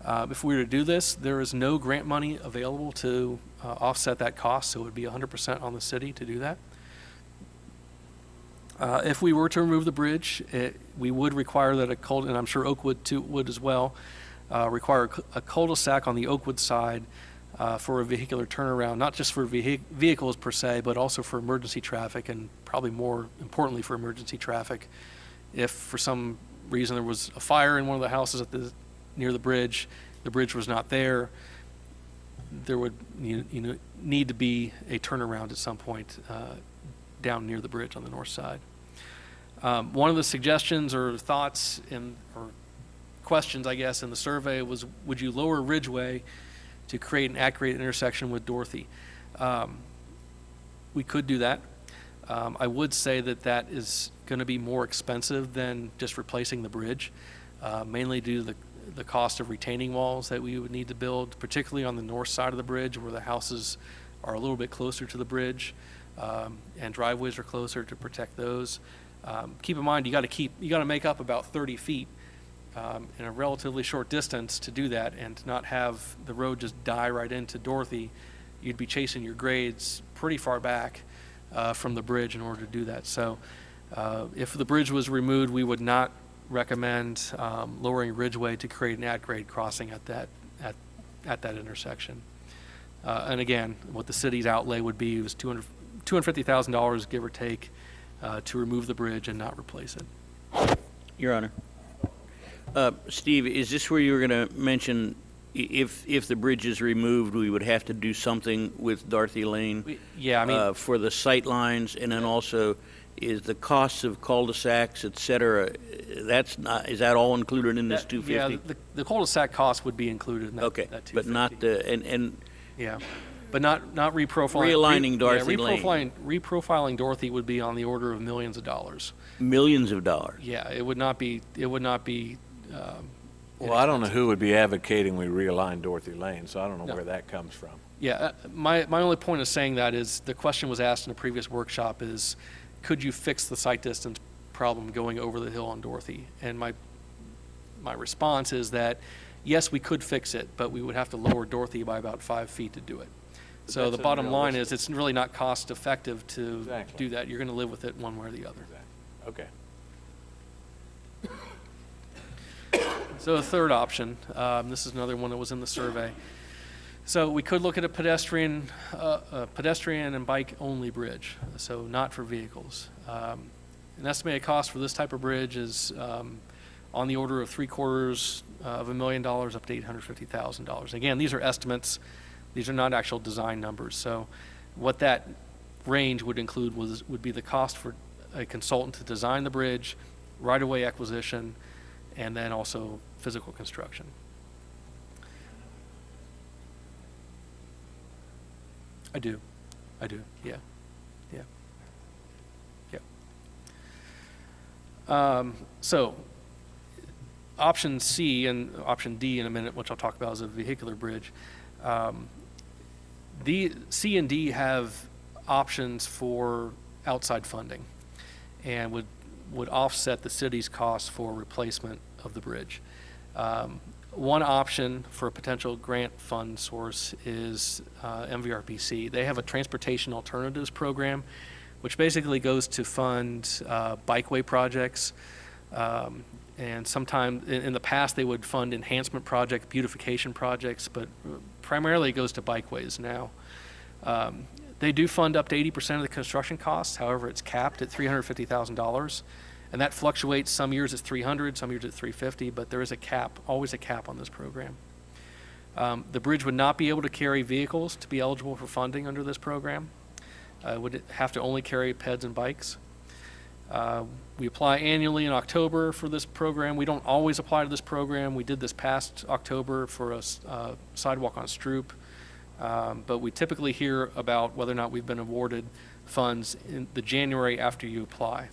If we were to do this, there is no grant money available to offset that cost, so it would be 100% on the city to do that. If we were to remove the bridge, we would require that and I'm sure Oakwood too would as well, require a cul-de-sac on the Oakwood side for a vehicular turnaround, not just for vehicles per se, but also for emergency traffic, and probably more importantly for emergency traffic. If for some reason there was a fire in one of the houses near the bridge was not there, there would need to be a turnaround at some point down near the bridge on the north side. One of the suggestions or thoughts or questions, I guess, in the survey was, would you lower Ridgeway to create an at-grade intersection with Dorothy? We could do that. I would say that is going to be more expensive than just replacing the bridge, mainly due to the cost of retaining walls that we would need to build, particularly on the north side of the bridge where the houses are a little bit closer to the bridge and driveways are closer to protect those. Keep in mind, you got to make up about 30 feet in a relatively short distance to do that, and to not have the road just die right into Dorothy. You'd be chasing your grades pretty far back from the bridge in order to do that. So if the bridge was removed, we would not recommend lowering Ridgeway to create an at-grade crossing at that intersection. And again, what the city's outlay would be was $250,000, give or take, to remove the bridge and not replace it. Your Honor. Steve, is this where you were going to mention if the bridge is removed, we would have to do something with Dorothy Lane? Yeah, I mean, for the sight lines, and then also is the costs of cul-de-sacs, et cetera, that's not, is that all included in this That- 250? Yeah, the cul-de-sac cost would be included in that, Okay, that 250. but not the, and Yeah, but not reprofiling. Realigning Dorothy Lane. Reprofiling Dorothy would be on the order of millions of dollars. millions of dollars. Yeah, it would not be, Well, I don't know who would be advocating we realign Dorothy Lane, so I don't know No. where that comes from. yeah, my only point of saying that is, the question was asked in a previous workshop is, could you fix the sight distance problem going over the hill on Dorothy? And my response is that, yes, we could fix it, but we would have to lower Dorothy by about 5 feet to do it. So that's the bottom line is, unrealistic. it's really not cost effective to Exactly. do that. You're going to live with it one way or the other. Okay. So a third option, this is another one that was in the survey. So we could look at a pedestrian and bike-only bridge, so not for vehicles. An estimated cost for this type of bridge is on the order of $750,000 up to $850,000. Again, these are estimates. These are not actual design numbers. So what that range would include would be the cost for a consultant to design the bridge, right-of-way acquisition, and then also physical construction. I do, yeah. So, option C and option D in a minute, which I'll talk about, is a vehicular bridge. The C and D have options for outside funding and would offset the city's costs for replacement of the bridge. One option for a potential grant fund source is MVRPC. They have a transportation alternatives program, which basically goes to fund bikeway projects. And sometime in the past, they would fund enhancement projects, beautification projects, but primarily it goes to bikeways now. They do fund up to 80% of the construction costs. However, it's capped at $350,000. And that fluctuates. Some years it's 300, some years it's 350, but there is a cap, always a cap on this program. The bridge would not be able to carry vehicles to be eligible for funding under this program. Would have to only carry peds and bikes. We apply annually in October for this program. We don't always apply to this program. We did this past October for a sidewalk on Stroop. But we typically hear about whether or not we've been awarded funds in the January after you apply.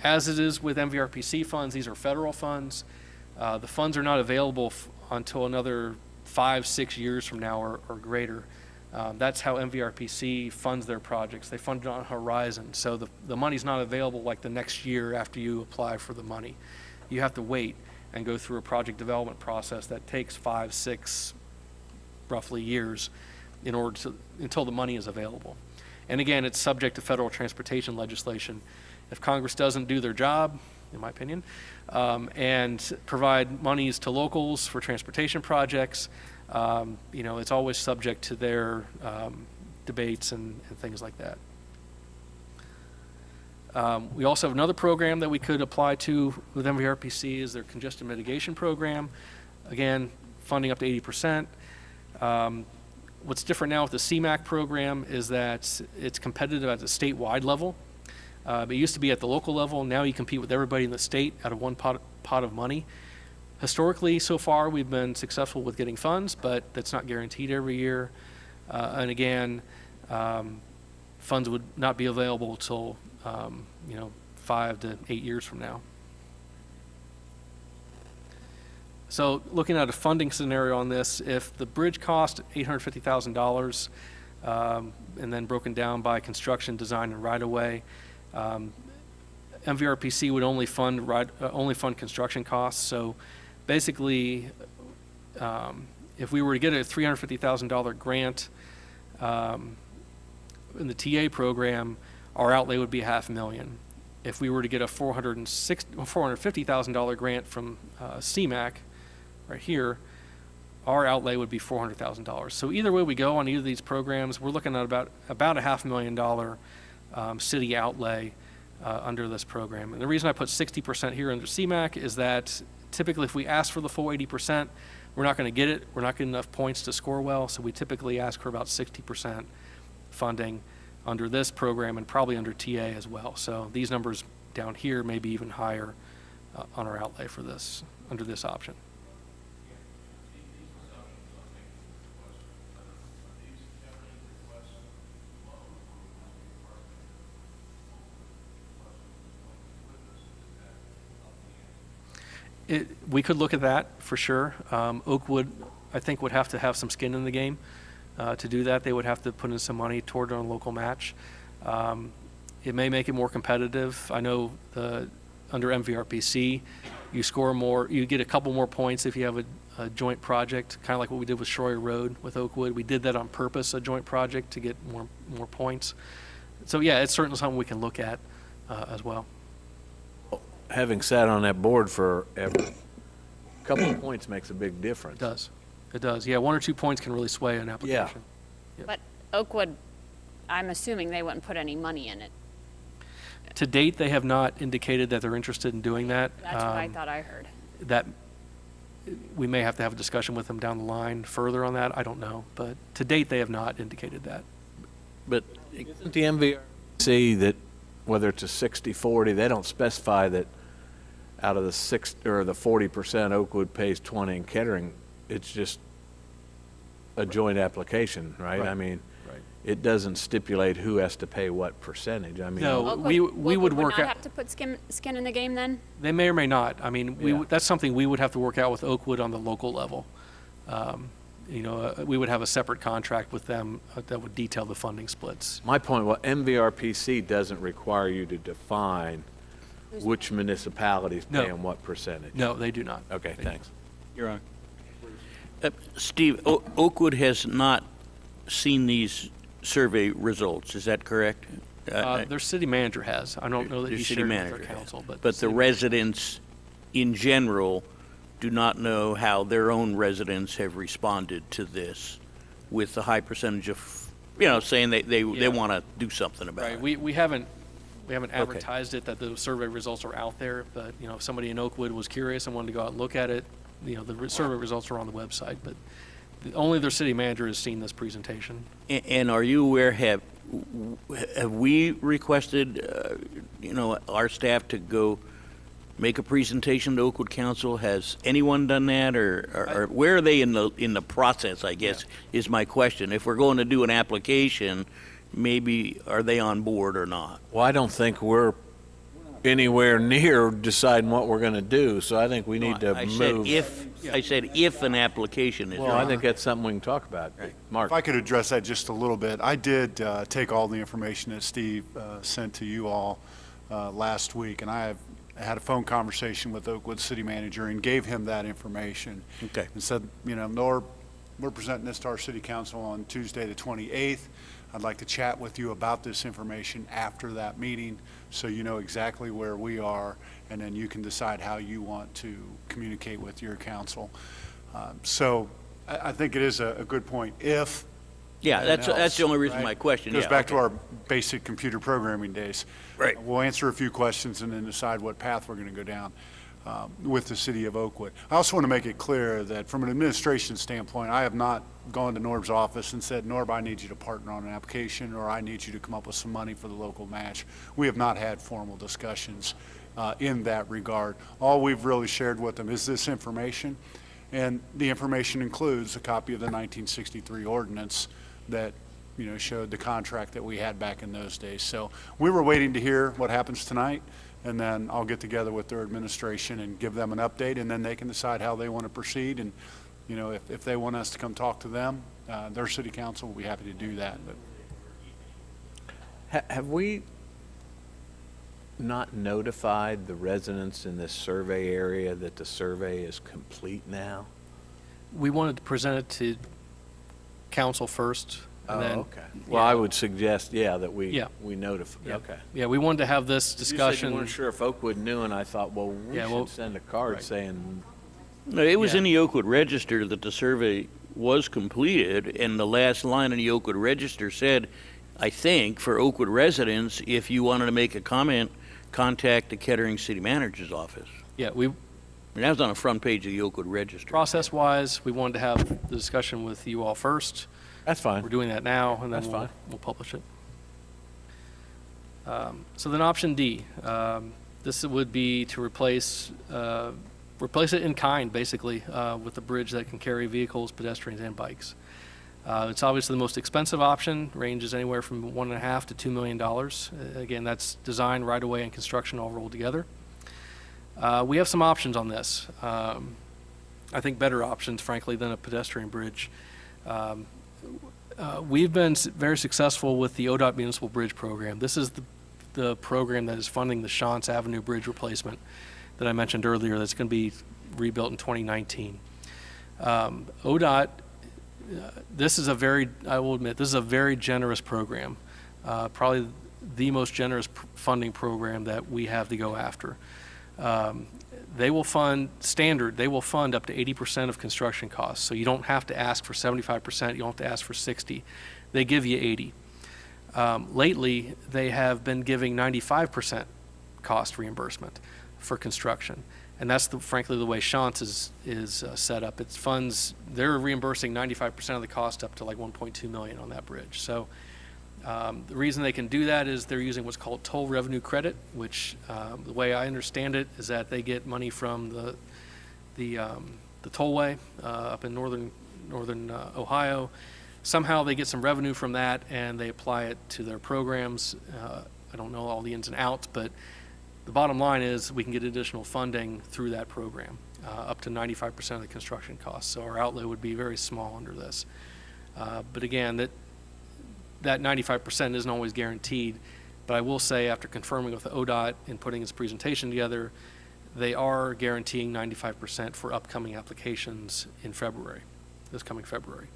As it is with MVRPC funds, these are federal funds. The funds are not available until another 5-6 years from now or greater. That's how MVRPC funds their projects. They fund it on horizon. So the money's not available like the next year after you apply for the money. You have to wait and go through a project development process that takes 5-6 roughly years in order to, until the money is available. And again, it's subject to federal transportation legislation. If Congress doesn't do their job, in my opinion, and provide monies to locals for transportation projects, it's always subject to their debates and things like that. We also have another program that we could apply to with MVRPC is their congestion mitigation program. Again, funding up to 80%. What's different now with the CMAQ program is that it's competitive at the statewide level. It used to be at the local level. Now you compete with everybody in the state out of one pot of money. Historically, so far, we've been successful with getting funds, but that's not guaranteed every year. And again, funds would not be available till 5 to 8 years from now. So looking at a funding scenario on this, if the bridge cost $850,000 and then broken down by construction, design, and right-of-way, MVRPC would only fund construction costs. So basically, if we were to get a $350,000 grant in the TA program, our outlay would be $500,000. If we were to get a $450,000 grant from CMAQ, right here, our outlay would be $400,000. So either way we go on either of these programs, we're looking at about a $500,000 city outlay under this program. And the reason I put 60% here under CMAQ is that typically if we ask for the full 80%, we're not going to get it. We're not getting enough points to score well, so we typically ask for about 60% funding under this program and probably under TA as well. So these numbers down here may be even higher on our outlay for this, under this option. We could look at that for sure. Oakwood, I think, would have to have some skin in the game to do that. They would have to put in some money toward a local match. It may make it more competitive. I know under MVRPC, you score more, you get a couple more points if you have a joint project, kind of like what we did with Schroyer Road with Oakwood. We did that on purpose, a joint project, to get more points. So yeah, it's certainly something we can look at as well. Having sat on that board forever, a couple of points makes a big difference. It does. It does. Yeah, 1 or 2 points can really sway an application. But Oakwood, I'm assuming they wouldn't put any money in it. To date, they have not indicated that they're interested in doing that. That's what I thought I heard. That we may have to have a discussion with them down the line further on that. I don't know, but to date, they have not indicated that. But Isn't the MVRC that, whether it's a 60-40, they don't specify that out of the 40% Oakwood pays 20 and Kettering, it's just a joint application, right? I mean, Right. it doesn't stipulate who has to pay what percentage. I mean, No. Oakwood- we Oakwood would work not out- have to put skin in the game then? They may or may not. I mean, Yeah. that's something we would have to work out with Oakwood on the local level. We would have a separate contract with them that would detail the funding splits. my point, well, MVRPC doesn't require you to define which municipalities No. pay and what percentage. No, they do not. Okay, They- thanks. You're on. Steve, Oakwood has not seen these survey results, is that correct? Their city manager has. I don't know that Their he city shared with manager their has. council, but. But the city- residents in general do not know how their own residents have responded to this with the high percentage of, saying they Yeah. want to do something about Right, it. we haven't advertised it, that those survey results are out there, but, if somebody in Oakwood was curious and wanted to go out and look at it, survey results are on the website, but only their city manager has seen this presentation. And are you aware, have we requested, our staff to go make a presentation to Oakwood Council? Has anyone done that, or where are they in the process, I guess, is my question. If we're going to do an application, maybe are they on board or not? Well, I don't think we're anywhere near deciding what we're going to do, so I think we need to I move. said if an application is Well, I ready. think that's something we can talk about. Mark? If I could address that just a little bit, I did take all the information that Steve sent to you all last week, and I had a phone conversation with Oakwood City Manager and gave him that information. Okay. And said, Norb, we're presenting this to our city council on Tuesday, the 28th. I'd like to chat with you about this information after that meeting, so you know exactly where we are, and then you can decide how you want to communicate with your council. So I think it is a good point. If Yeah, that's else, the only reason right? my question, Goes yeah, back to okay. our basic computer programming days. Right. We'll answer a few questions and then decide what path we're going to go down with the city of Oakwood. I also want to make it clear that from an administration standpoint, I have not gone to Norb's office and said, Norb, I need you to partner on an application, or I need you to come up with some money for the local match. We have not had formal discussions in that regard. All we've really shared with them is this information, and the information includes a copy of the 1963 ordinance that showed the contract that we had back in those days. So we were waiting to hear what happens tonight, and then I'll get together with their administration and give them an update, and then they can decide how they want to proceed. And if they want us to come talk to them, their city council will be happy to do that. But Have we not notified the residents in this survey area that the survey is complete now? We wanted to present it to council first, and then. Okay. Well, I would suggest, that we Yeah. notify, Yeah. okay. Yeah, we wanted to have this You said discussion. you weren't sure if Oakwood knew, and I thought, well, we Yeah, well, should send a card right. saying, No, it was Yeah. in the Oakwood Register that the survey was completed, and the last line in the Oakwood Register said, I think, for Oakwood residents, if you wanted to make a comment, contact the Kettering City Manager's office. Yeah, we, And that was on the front page of the Oakwood Register. process-wise, we wanted to have the discussion with you all first. that's fine. We're doing that now, and then That's we'll, fine. we'll publish it. So then option D, this would be to replace it in kind, basically, with a bridge that can carry vehicles, pedestrians, and bikes. It's obviously the most expensive option, ranges anywhere from $1.5 to $2 million. Again, that's design, right-of-way, and construction all rolled together. We have some options on this. I think better options, frankly, than a pedestrian bridge. We've been very successful with the ODOT Municipal Bridge Program. This is the program that is funding the Shantz Avenue Bridge replacement that I mentioned earlier that's going to be rebuilt in 2019. ODOT, I will admit, this is a very generous program, probably the most generous funding program that we have to go after. They will fund up to 80% of construction costs. So you don't have to ask for 75%, you don't have to ask for 60. They give you 80. Lately, they have been giving 95% cost reimbursement for construction. And that's frankly the way Shantz is set up. It's funds, they're reimbursing 95% of the cost up to like 1.2 million on that bridge. So the reason they can do that is they're using what's called toll revenue credit, which the way I understand it is that they get money from the tollway up in northern Ohio. Somehow they get some revenue from that and they apply it to their programs. I don't know all the ins and outs, but the bottom line is we can get additional funding through that program, up to 95% of the construction costs. So our outlay would be very small under this. But again, that 95% isn't always guaranteed. But I will say, after confirming with the ODOT and putting its presentation together, they are guaranteeing 95% for upcoming applications in February, this coming February.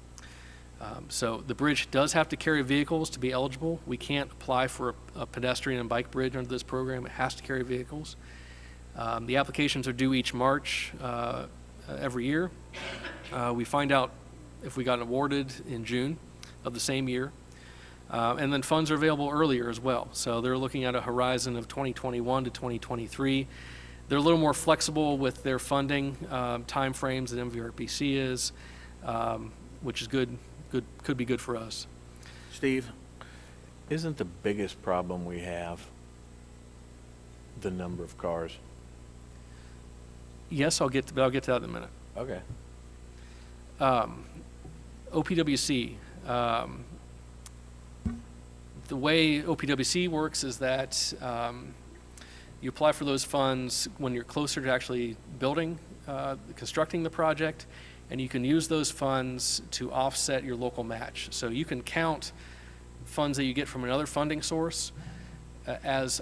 So the bridge does have to carry vehicles to be eligible. We can't apply for a pedestrian and bike bridge under this program. It has to carry vehicles. The applications are due each March every year. We find out if we got awarded in June of the same year. And then funds are available earlier as well. So they're looking at a horizon of 2021 to 2023. They're a little more flexible with their funding timeframes than MVRPC is, which is good, could be good for us. Steve, isn't the biggest problem we have the number of cars? Yes, I'll get to that in a minute. Okay. OPWC. The way OPWC works is that you apply for those funds when you're closer to actually constructing the project, and you can use those funds to offset your local match. So you can count funds that you get from another funding source as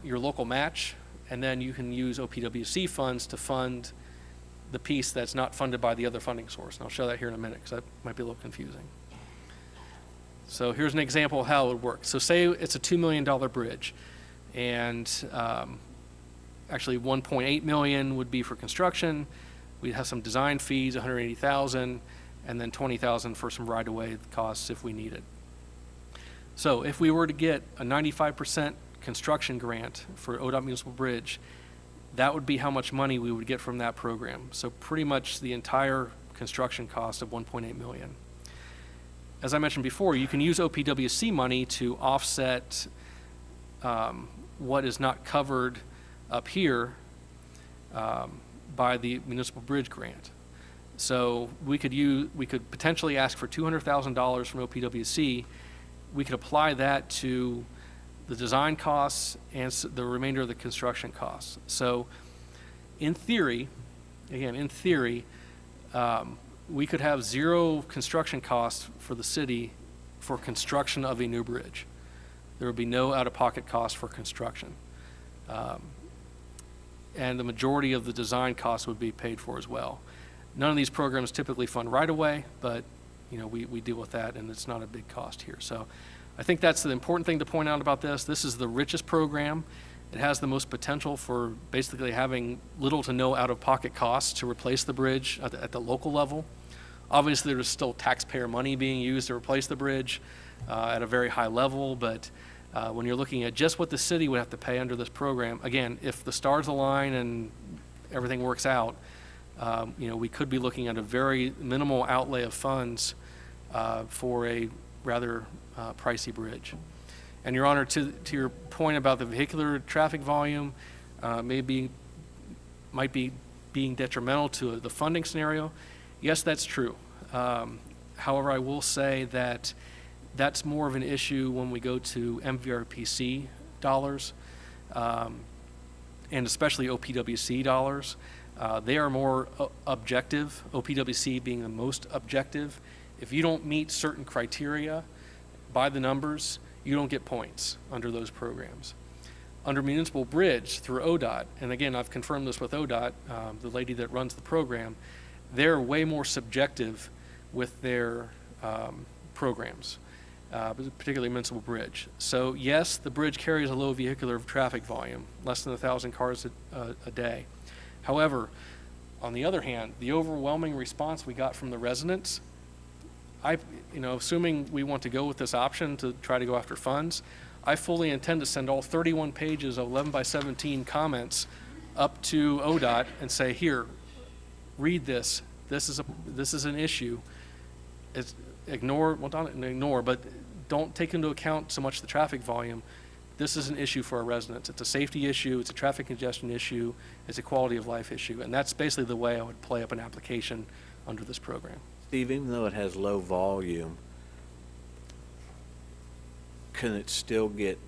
your local match, and then you can use OPWC funds to fund the piece that's not funded by the other funding source. And I'll show that here in a minute because that might be a little confusing. So here's an example of how it would work. So say it's a $2 million bridge, and actually 1.8 million would be for construction. We'd have some design fees, 180,000, and then 20,000 for some right-of-way costs if we need it. So if we were to get a 95% construction grant for ODOT Municipal Bridge, that would be how much money we would get from that program. So pretty much the entire construction cost of 1.8 million. As I mentioned before, you can use OPWC money to offset what is not covered up here by the municipal bridge grant. So we could potentially ask for $200,000 from OPWC. We could apply that to the design costs and the remainder of the construction costs. So in theory, we could have zero construction costs for the city for construction of a new bridge. There would be no out-of-pocket cost for construction. And the majority of the design costs would be paid for as well. None of these programs typically fund right away, but we deal with that, and it's not a big cost here. So I think that's the important thing to point out about this. This is the richest program. It has the most potential for basically having little to no out-of-pocket costs to replace the bridge at the local level. Obviously, there's still taxpayer money being used to replace the bridge at a very high level, but when you're looking at just what the city would have to pay under this program, again, if the stars align and everything works out, we could be looking at a very minimal outlay of funds for a rather pricey bridge. And Your Honor, to your point about the vehicular traffic volume, might be being detrimental to the funding scenario, yes, that's true. However, I will say that that's more of an issue when we go to MVRPC dollars, and especially OPWC dollars. They are more objective, OPWC being the most objective. If you don't meet certain criteria by the numbers, you don't get points under those programs. Under municipal bridge through ODOT, and again, I've confirmed this with ODOT, the lady that runs the program, they're way more subjective with their programs, particularly municipal bridge. So yes, the bridge carries a low vehicular traffic volume, less than 1,000 cars a day. However, on the other hand, the overwhelming response we got from the residents, assuming we want to go with this option to try to go after funds, I fully intend to send all 31 pages of 11 by 17 comments up to ODOT and say, here, read this. This is an issue. It's but don't take into account so much the traffic volume. This is an issue for our residents. It's a safety issue, it's a traffic congestion issue, it's a quality of life issue, and that's basically the way I would play up an application under this program. Steve, even though it has low volume, can it still get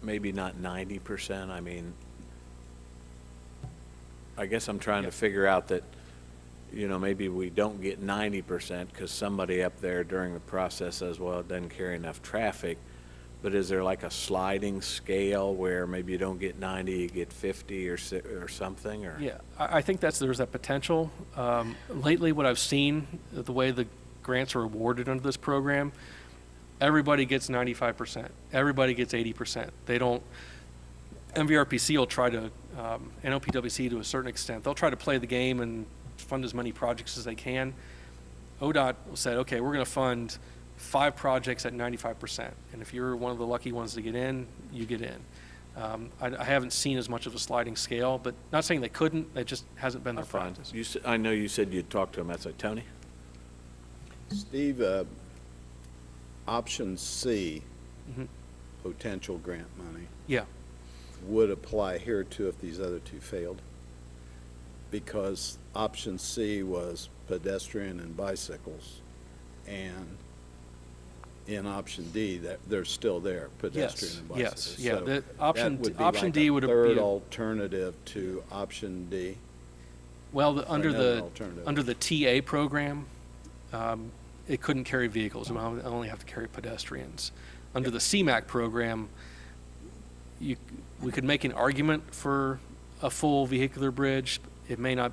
maybe not 90%? I mean, I guess I'm trying to figure out that, maybe we don't get 90% because somebody up there during the process says, well, it doesn't carry enough traffic. But is there like a sliding scale where maybe you don't get 90, you get 50 or something? Or? Yeah, I think there's that potential. Lately, what I've seen, the way the grants are awarded under this program, everybody gets 95%. Everybody gets 80%. They don't, MVRPC will try to, and OPWC to a certain extent, they'll try to play the game and fund as many projects as they can. ODOT said, okay, we're going to fund 5 projects at 95%. And if you're one of the lucky ones to get in, you get in. I haven't seen as much of a sliding scale, but not saying they couldn't, it just hasn't been their practice. I know you said you'd talk to him. That's like, Tony? Steve, option C, potential grant money, Yeah, would apply here too if these other two failed? Because option C was pedestrian and bicycles, and in option D, that they're still there, pedestrian and bicycles. yes, yeah, So the that would be option like D a would be third alternative to option D. well, another alternative. under the TA program, it couldn't carry vehicles. It would only have to carry pedestrians. Under the CMAQ program, we could make an argument for a full vehicular bridge. It may not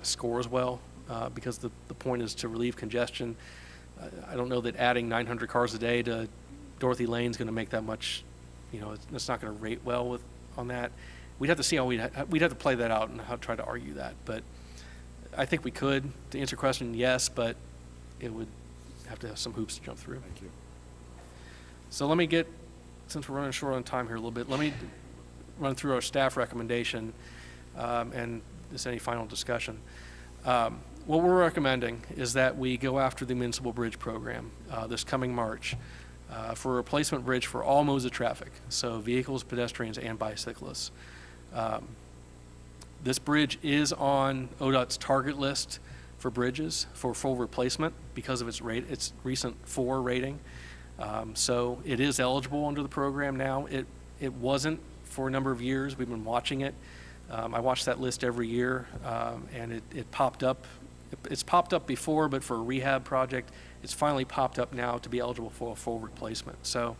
score as well because the point is to relieve congestion. I don't know that adding 900 cars a day to Dorothy Lane is going to make that much. It's not going to rate well on that. We'd have to see how we'd have to play that out and try to argue that. But I think we could. To answer your question, yes, but it would have to have some hoops to jump through. Thank you. So since we're running short on time here a little bit, let me run through our staff recommendation and just any final discussion. What we're recommending is that we go after the municipal bridge program this coming March for a replacement bridge for all modes of traffic, so vehicles, pedestrians, and bicyclists. This bridge is on ODOT's target list for bridges for full replacement because of its recent 4 rating. So it is eligible under the program now. It wasn't for a number of years. We've been watching it. I watch that list every year, and it popped up. It's popped up before, but for a rehab project, it's finally popped up now to be eligible for a full replacement. So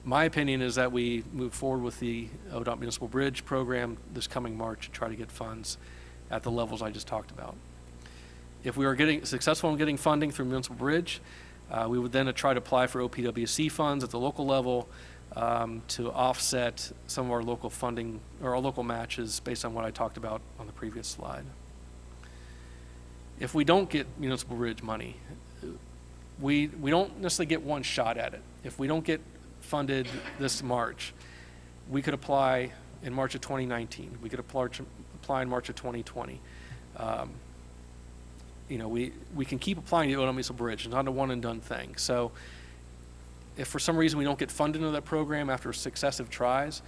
my opinion is that we move forward with the ODOT Municipal Bridge program this coming March to try to get funds at the levels I just talked about. If we are successful in getting funding through Municipal Bridge, we would then try to apply for OPWC funds at the local level to offset some of our local funding or our local matches based on what I talked about on the previous slide. If we don't get municipal bridge money, we don't necessarily get one shot at it. If we don't get funded this March, we could apply in March of 2019. We could apply in March of 2020. We can keep applying to the ODOT Municipal Bridge. It's not a one and done thing. So if for some reason we don't get funded into that program after successive tries,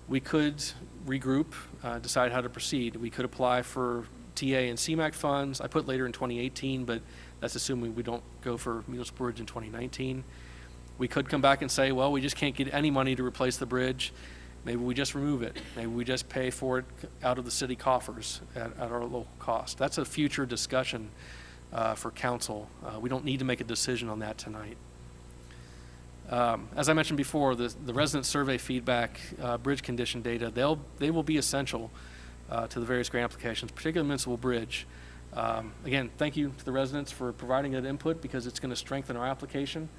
we could regroup, decide how to proceed. We could apply for TA and CMAQ funds. I put later in 2018, but that's assuming we don't go for municipal bridge in 2019. We could come back and say, well, we just can't get any money to replace the bridge. Maybe we just remove it. Maybe we just pay for it out of the city coffers at our local cost. That's a future discussion for council. We don't need to make a decision on that tonight. As I mentioned before, the resident survey feedback, bridge condition data, they will be essential to the various grant applications, particularly municipal bridge. Again, thank you to the residents for providing that input because it's going to strengthen our application.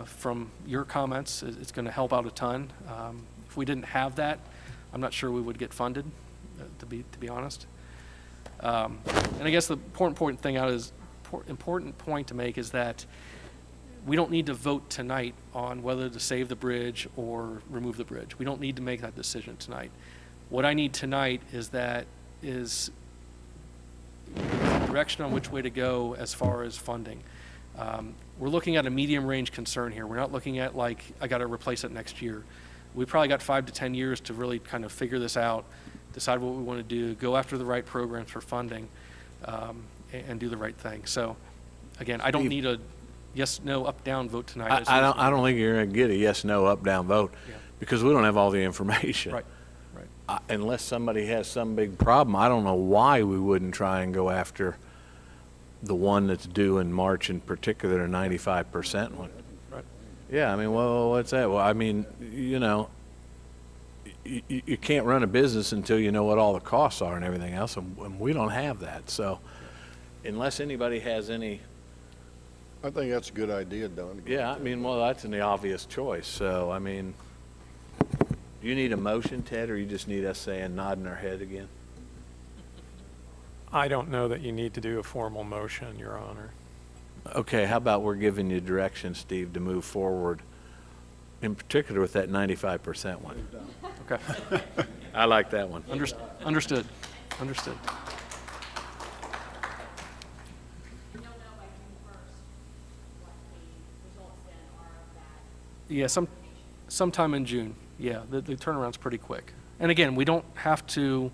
From your comments, it's going to help out a ton. If we didn't have that, I'm not sure we would get funded, to be honest. And I guess the important point to make is that we don't need to vote tonight on whether to save the bridge or remove the bridge. We don't need to make that decision tonight. What I need tonight is direction on which way to go as far as funding. We're looking at a medium-range concern here. We're not looking at like, I got to replace it next year. We probably got 5 to 10 years to really kind of figure this out, decide what we want to do, go after the right programs for funding, and do the right thing. So, again, I don't need a yes, no, up, down vote tonight. I don't think you're going to get a yes, no, up, down vote Yeah. because we don't have all the information. Right. Unless somebody has some big problem, I don't know why we wouldn't try and go after the one that's due in March, in particular, the 95% one. Right. Yeah, I mean, well, what's that? Well, I mean, you know, you can't run a business until you know what all the costs are and everything else, and we don't have that. So unless anybody has any, I think that's a good idea, Don. yeah, I mean, well, that's the obvious choice. So, I mean, do you need a motion, Ted, or you just need us saying, nodding our head again? I don't know that you need to do a formal motion, Your Honor. Okay, how about we're giving you direction, Steve, to move forward, in particular with that 95% one. Okay. I like that one. Understood. Yeah, sometime in June. Yeah, the turnaround's pretty quick. And again, we don't have to,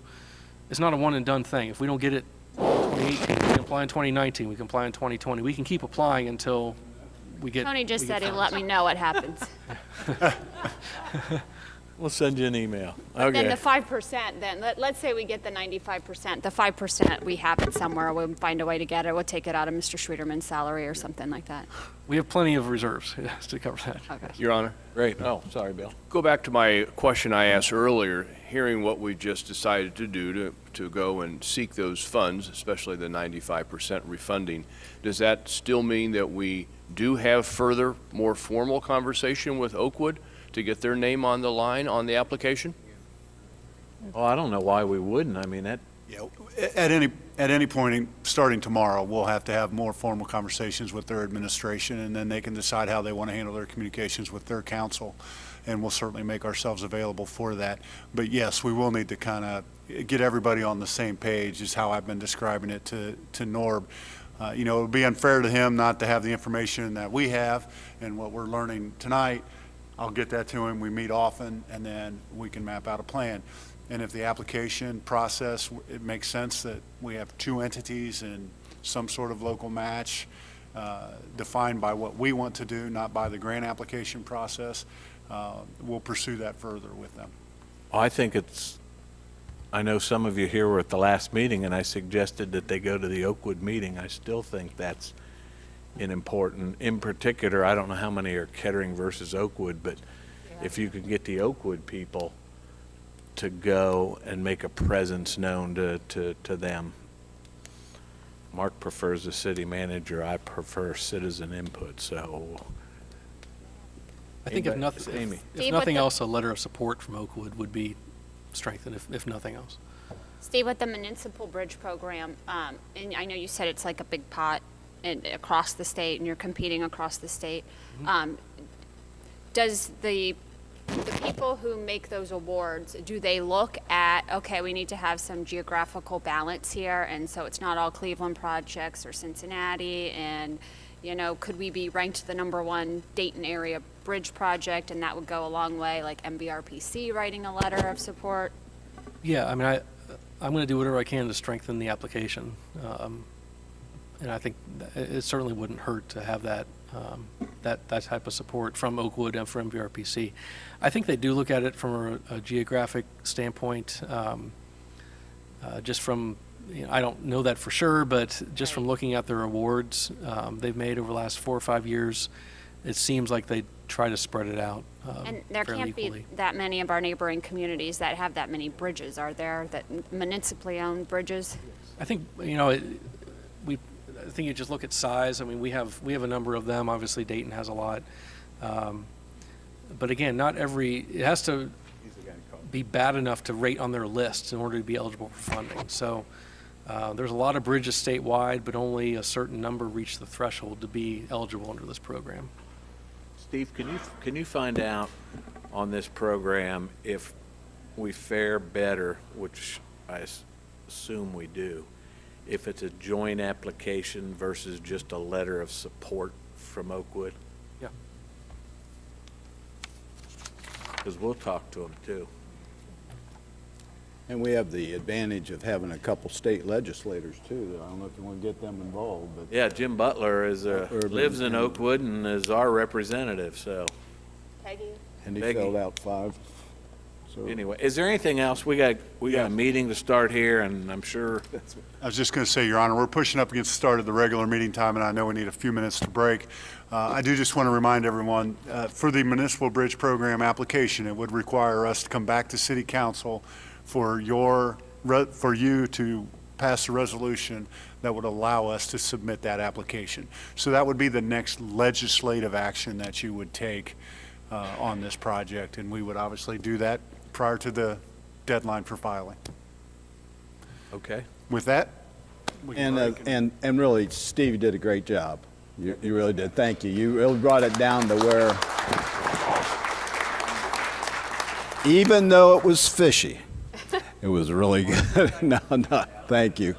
it's not a one and done thing. If we don't get it in 2018, we can apply in 2019, we can apply in 2020. We can keep applying until we get. Tony just we get said he'll funds. let me know what happens. We'll send you an email. Then Okay. the 5%, then, let's say we get the 95%, the 5%, we have it somewhere, we'll find a way to get it, we'll take it out of Mr. Schwederman's salary or something like that. We have plenty of reserves yes, to cover that. Okay. Your Honor, Great. Oh, sorry, Bill. go back to my question I asked earlier, hearing what we just decided to do to go and seek those funds, especially the 95% refunding. Does that still mean that we do have further, more formal conversation with Oakwood to get their name on the line on the application? Well, I don't know why we wouldn't. I mean, that, Yeah, at any point, starting tomorrow, we'll have to have more formal conversations with their administration, and then they can decide how they want to handle their communications with their council, and we'll certainly make ourselves available for that. But yes, we will need to kind of get everybody on the same page, is how I've been describing it to Norb. You know, it would be unfair to him not to have the information that we have and what we're learning tonight. I'll get that to him. We meet often, and then we can map out a plan. And if the application process, it makes sense that we have two entities and some sort of local match defined by what we want to do, not by the grant application process, we'll pursue that further with them. I think it's, I know some of you here were at the last meeting, and I suggested that they go to the Oakwood meeting. I still think that's an important, in particular, I don't know how many are Kettering versus Oakwood, but if you could get the Oakwood people to go and make a presence known to them. Mark prefers the city manager, I prefer citizen input, so. I think if Anybody? nothing, Amy. if Steve, nothing what the- else, a letter of support from Oakwood would be strengthened, if nothing else. Steve, with the municipal bridge program, and I know you said it's like a big pot across the state, and you're competing across the state. Does the people who make those awards, do they look at, okay, we need to have some geographical balance here, and so it's not all Cleveland projects or Cincinnati, and You know, could we be ranked the #1 Dayton area bridge project, and that would go a long way, like MVRPC writing a letter of support? Yeah, I mean, I'm going to do whatever I can to strengthen the application. And I think it certainly wouldn't hurt to have that, that type of support from Oakwood and from MVRPC. I think they do look at it from a geographic standpoint, just from, I don't know that for sure, but just from looking at their awards they've made over the last 4 or 5 years, it seems like they try to spread it out And there fairly can't be equally. that many of our neighboring communities that have that many bridges, are there, that municipally owned bridges? I think, I think you just look at size. I mean, we have a number of them. Obviously, Dayton has a lot. But again, it has to be bad enough to rate on their list in order to be eligible for funding. So there's a lot of bridges statewide, but only a certain number reach the threshold to be eligible under this program. Steve, can you find out on this program if we fare better, which I assume we do, if it's a joint application versus just a letter of support from Oakwood? Yeah. Because we'll talk to them too. And we have the advantage of having a couple state legislators too. I don't know if you want to get them involved, but Yeah, Jim Butler lives in Oakwood and is our representative, so. Peggy? and he Peggy. filled out 5. So Anyway, is there anything else? We got a meeting to start here, and I'm sure, I was just going to say, Your Honor, we're pushing up against the start of the regular meeting time, and I know we need a few minutes to break. I do just want to remind everyone, for the Municipal Bridge Program application, it would require us to come back to City Council for you to pass a resolution that would allow us to submit that application. So that would be the next legislative action that you would take on this project, and we would obviously do that prior to the deadline for filing. okay. With that, we can break. and really, Steve, you did a great job. You really did. Thank you. You really brought it down to where, even though it was fishy, it was really good. No, thank you.